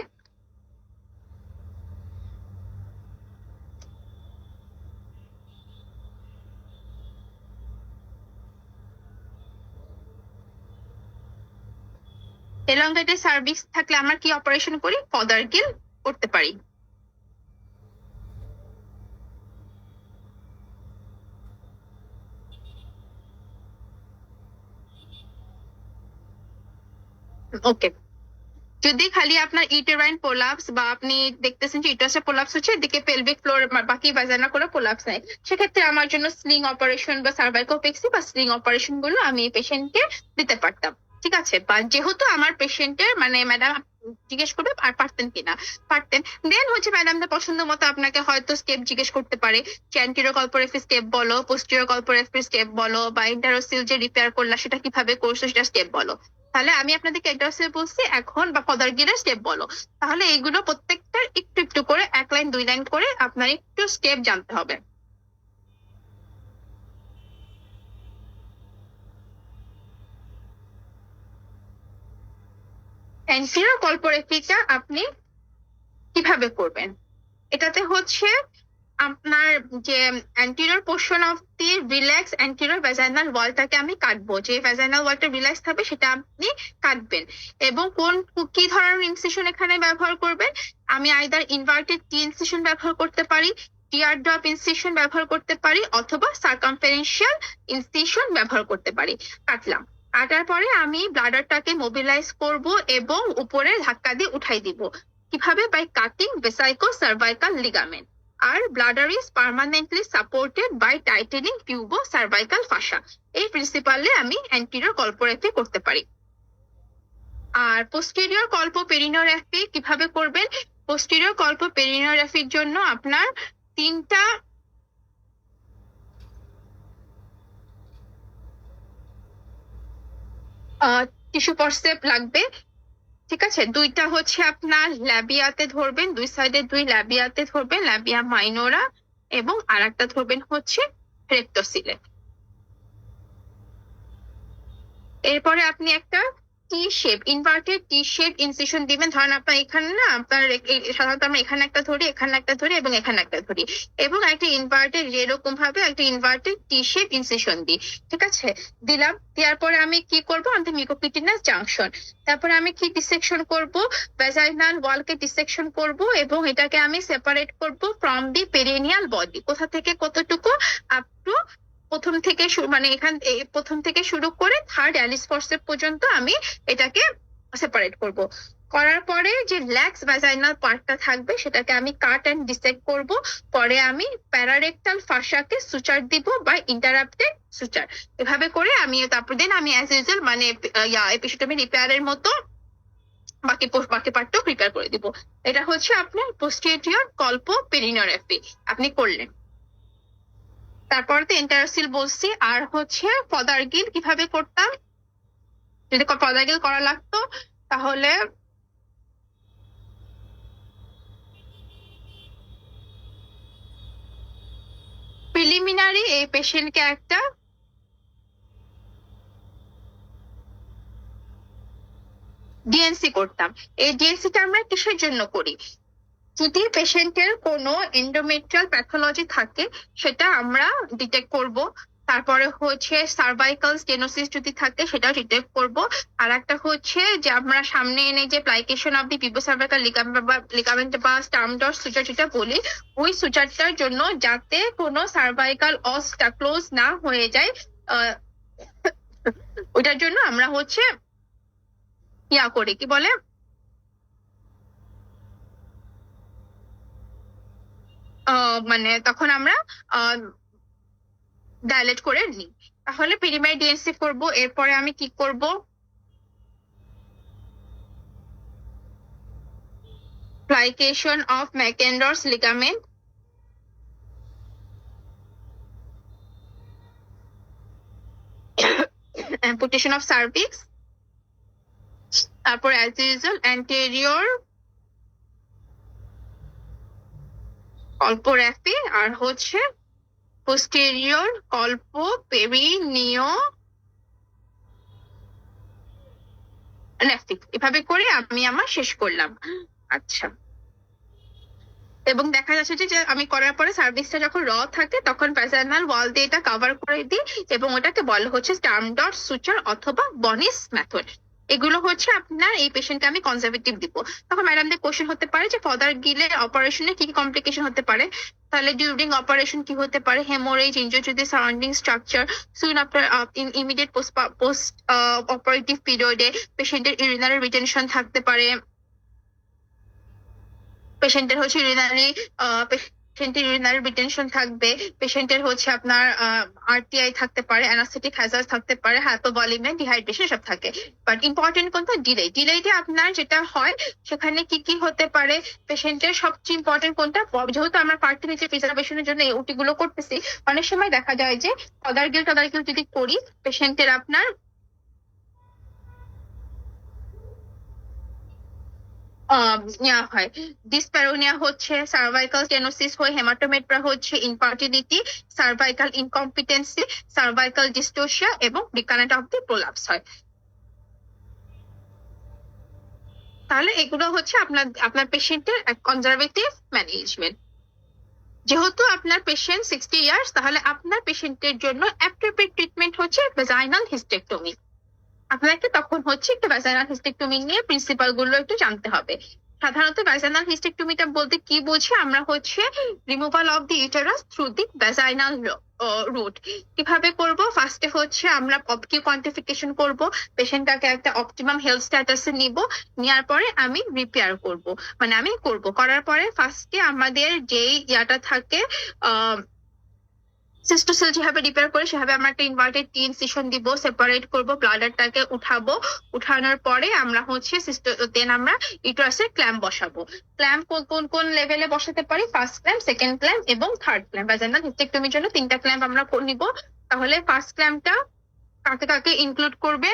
এলংগেটেড সার্ভিক্স থাকলে আমরা কি অপারেশন করি? ফদারগিল করতে পারি। ওকে, যদি খালি আপনার ইউটেরাইন প্রোলাপস বা আপনি দেখতেছেন যে ইউটারাসে প্রোলাপস হচ্ছে, এদিকে পেলভিক ফ্লোর বাকি ভাজাইনা কোনো প্রোলাপস নাই, সেক্ষেত্রে আমার জন্য স্লিং অপারেশন বা সার্ভাইকোপেক্সি বা স্লিং অপারেশন গুলো আমি পেশেন্টকে দিতে পারতাম। ঠিক আছে, বা যেহেতু আমার পেশেন্টের মানে ম্যাডাম জিজ্ঞেস করবে আর পারতেন কিনা, পারতেন। দেন হচ্ছে ম্যাডামদের পছন্দ মতো আপনাকে হয়তো স্টেপ জিজ্ঞেস করতে পারে, অ্যান্টেরিয়র কলপোরেফি স্টেপ বলো, পোস্টেরিয়র কলপোরেফি স্টেপ বলো, বা ইন্টারোসিল যে রিপেয়ার করলা সেটা কিভাবে করছো সেটা স্টেপ বলো। তাহলে আমি আপনাদেরকে এন্টারোসিল বলছি এখন, বা ফদারগিলের স্টেপ বলো। তাহলে এইগুলো প্রত্যেকটা একটু একটু করে, এক লাইন দুই লাইন করে আপনার একটু স্টেপ জানতে হবে। অ্যান্টেরিয়র কলপোরেফিটা আপনি কিভাবে করবেন? এটাতে হচ্ছে আপনার যে anterior portion of the relax anterior vaginal ওয়ালটাকে আমি কাটবো, যে ভ্যাজাইনাল ওয়ালটা রিল্যাক্স থাকবে সেটা আপনি কাটবেন। এবং কি ধরনের ইনসিশন এখানে ব্যবহার করবেন? আমি আইদার ইনভার্টেড টি ইনসিশন ব্যবহার করতে পারি, টিয়ার ড্রপ ইনসিশন ব্যবহার করতে পারি, অথবা সার্কামফারেন্সিয়াল ইনসিশন ব্যবহার করতে পারি। কাটলাম, কাটার পরে আমি ব্লাডারটাকে মোবিলাইজ করব এবং উপরে ধাক্কা দিয়ে উঠাই দিব। কিভাবে? By cutting vesicocervical ligament. আর bladder is permanently supported by tightening pubocervical fascia. এই প্রিন্সিপালে আমি অ্যান্টেরিয়র কলপোরেফি করতে পারি। আর পোস্টেরিয়র কল্প পেরিনোগ্রাফি কিভাবে করবেন? পোস্টেরিয়র কল্প পেরিনোগ্রাফির জন্য আপনার তিনটা টিস্যু ফরসেপ লাগবে। ঠিক আছে, দুইটা হচ্ছে আপনার ল্যাবিয়াতে ধরবেন, দুই সাইডে দুই ল্যাবিয়াতে ধরবেন, ল্যাবিয়া মাইনোরা, এবং আর একটা ধরবেন হচ্ছে রেক্টোসিলে। এরপরে আপনি একটা টি শেপ, ইনভার্টেড টি শেপ ইনসিশন দিবেন। ধরেন আপনার এখানে না, আপনার সাধারণত আমরা এখানে একটা ধরি, এখানে একটা ধরি এবং এখানে একটা ধরি, এবং একটা ইনভার্টেড এরকম ভাবে একটা ইনভার্টেড টি শেপ ইনসিশন দিই। ঠিক আছে, দিলাম, দেওয়ার পরে আমি কি করবো? আমাদের মিকোপিটিনাস জাংশন। তারপরে আমি কি ডিসেকশন করব? ভ্যাজাইনাল ওয়ালকে ডিসেকশন করব এবং এটাকে আমি সেপারেট করব ফ্রম দি পেরিনিয়াল বডি। কোথা থেকে কতটুকু? আপ টু প্রথম থেকে শুরু করে থার্ড অ্যালিস ফরসেপ পর্যন্ত আমি এটাকে সেপারেট করব। করার পরে যে ল্যাক্স ভ্যাজাইনাল পার্টটা থাকবে সেটাকে আমি কাট এন্ড ডিসেক্ট করব। পরে আমি প্যারারেক্টাল ফাসাকে সুচার দিব বা ইন্টারাপ্টেড সুচার। এভাবে করে আমি তারপর দিন আমি অ্যাজ ইউজুয়াল মানে এপিসোডমি রিপেয়ারের মতো বাকি পার্টটাও প্রিপেয়ার করে দিব। এটা হচ্ছে আপনার পোস্টেরিয়র কল্প পেরিনোগ্রাফি আপনি করলেন। তারপর তো ইন্টারসিল বলছি, আর হচ্ছে পদার্গিল কিভাবে করতাম, যদি পদার্গিল করা লাগতো তাহলে প্রিলিমিনারি এই পেশেন্টকে একটা ডিএনসি করতাম। এই ডিএনসিটা আমরা কিসের জন্য করি? যদি পেশেন্টের কোনো এন্ডোমেট্রিয়াল প্যাথোলজি থাকে সেটা আমরা ডিটেক্ট করব। তারপরে হচ্ছে সার্ভাইকাল স্টেনোসিস যদি থাকে সেটাও ডিটেক্ট করব। আর একটা হচ্ছে যে আমরা সামনে এনে যে প্লাইকেশন অফ দি পিভো সার্ভাইকাল লিগামেন্ট বা স্টার্মডট সুচার যেটা বলি, ওই সুচারটার জন্য যাতে কোনো সার্ভাইকাল অসটা ক্লোজ না হয়ে যায়, ওইটার জন্য আমরা হচ্ছে ইয়া করি, কি বলে, মানে তখন আমরা ডাইলেট করে নিই। তাহলে পেরিমাইড ডিএনসি করব, এরপরে আমি কি করব, plication of McIndore's ligament, amputation of cervix, তারপর as usual anterior কল্পোরাফি, আর হচ্ছে posterior কল্পো পেরিনিও রাফি। এভাবে করে আমি আমার শেষ করলাম। আচ্ছা, এবং দেখা যাচ্ছে যে আমি করার পরে সার্ভিসটা যখন র থাকে তখন ভ্যাজাইনাল ওয়াল দিয়ে এটা কভার করে দিই, এবং ওটাকে বলা হচ্ছে স্টার্মডট সুচার অথবা বনিস মেথড। এগুলো হচ্ছে আপনার এই পেশেন্টকে আমি কনজারভেটিভ দিব। তখন ম্যাডামদের কোশ্চেন হতে পারে যে ফাদার গিলের অপারেশনে কি কি কমপ্লিকেশন হতে পারে, তাহলে ডিউরিং অপারেশন কি হতে পারে, haemorrhage, injury to the surrounding structure, soon after in immediate post operative পিরিয়ডে পেশেন্টের ইউরিনারি রিটেনশন থাকতে পারে, পেশেন্টের হচ্ছে পেশেন্টের ইউরিনারি রিটেনশন থাকবে, পেশেন্টের হচ্ছে আপনার আরটিআই থাকতে পারে, অ্যানাস্থেটিক হ্যাজার্ড থাকতে পারে, হাইপোভলিউমিয়া, ডিহাইড্রেশন সব থাকে। বাট ইম্পর্টেন্ট কোনটা, ডিলেতে আপনার যেটা হয় সেখানে কি কি হতে পারে, পেশেন্টের সবচেয়ে ইম্পর্টেন্ট কোনটা, যেহেতু আমরা ফার্টিলিটি প্রিজার্ভেশনের জন্য এই ওটি গুলো করতেছি, অনেক সময় দেখা যায় যে তদারকিল যদি করি পেশেন্টের আপনার নেওয়া হয়, ডিসপ্যারোনিয়া হচ্ছে, সার্ভাইকাল স্টেনোসিস হয়, হেমাটোমেট্রা হচ্ছে, ইনফার্টিলিটি, সার্ভাইকাল ইনকম্পিটেন্সি, সার্ভাইকাল ডিস্টোসিয়া এবং রিকারেন্ট অফ দি প্রোলাপস হয়। তাহলে এগুলো হচ্ছে আপনার পেশেন্টের কনজারভেটিভ ম্যানেজমেন্ট। যেহেতু আপনার পেশেন্ট 60 ইয়ার্স, তাহলে আপনার পেশেন্টের জন্য অ্যাপ্রোপ্রিয়েট ট্রিটমেন্ট হচ্ছে ভ্যাজাইনাল হিস্টেক্টমি। আপনাকে তখন হচ্ছে একটু ভ্যাজাইনাল হিস্টেক্টমি নিয়ে প্রিন্সিপাল গুলো একটু জানতে হবে। সাধারণত ভ্যাজাইনাল হিস্টেক্টমিটা বলতে কি বুঝি আমরা, হচ্ছে removal of the uterus through the vaginal route. কিভাবে করব, ফার্স্টে হচ্ছে আমরা কিউ কোয়ান্টিফিকেশন করব, পেশেন্টটাকে একটা অপটিমাম হেলথ স্ট্যাটাসে নিব, নেওয়ার পরে আমি রিপেয়ার করব, মানে আমি করার পরে ফার্স্টে আমাদের যেই ইয়াটা থাকে, সিস্টোসেল যেভাবে রিপেয়ার করে সেভাবে আমরা একটা ইনভার্টেড টি ইনসিশন দিব, সেপারেট করব, ব্লাডারটাকে উঠাবো, উঠানোর পরে আমরা হচ্ছে দেন আমরা ইউটেরাসের ক্ল্যাম্প বসাবো। ক্ল্যাম্প কোন কোন লেভেলে বসাতে পারি, ফার্স্ট ক্ল্যাম্প, সেকেন্ড ক্ল্যাম্প এবং থার্ড ক্ল্যাম্প। ভ্যাজাইনাল হিস্টেক্টমির জন্য 3টা ক্ল্যাম্প আমরা নিব। তাহলে ফার্স্ট ক্ল্যাম্পটা কাকে কাকে ইনক্লুড করবে,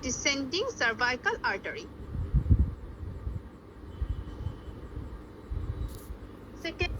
descending cervical artery. Second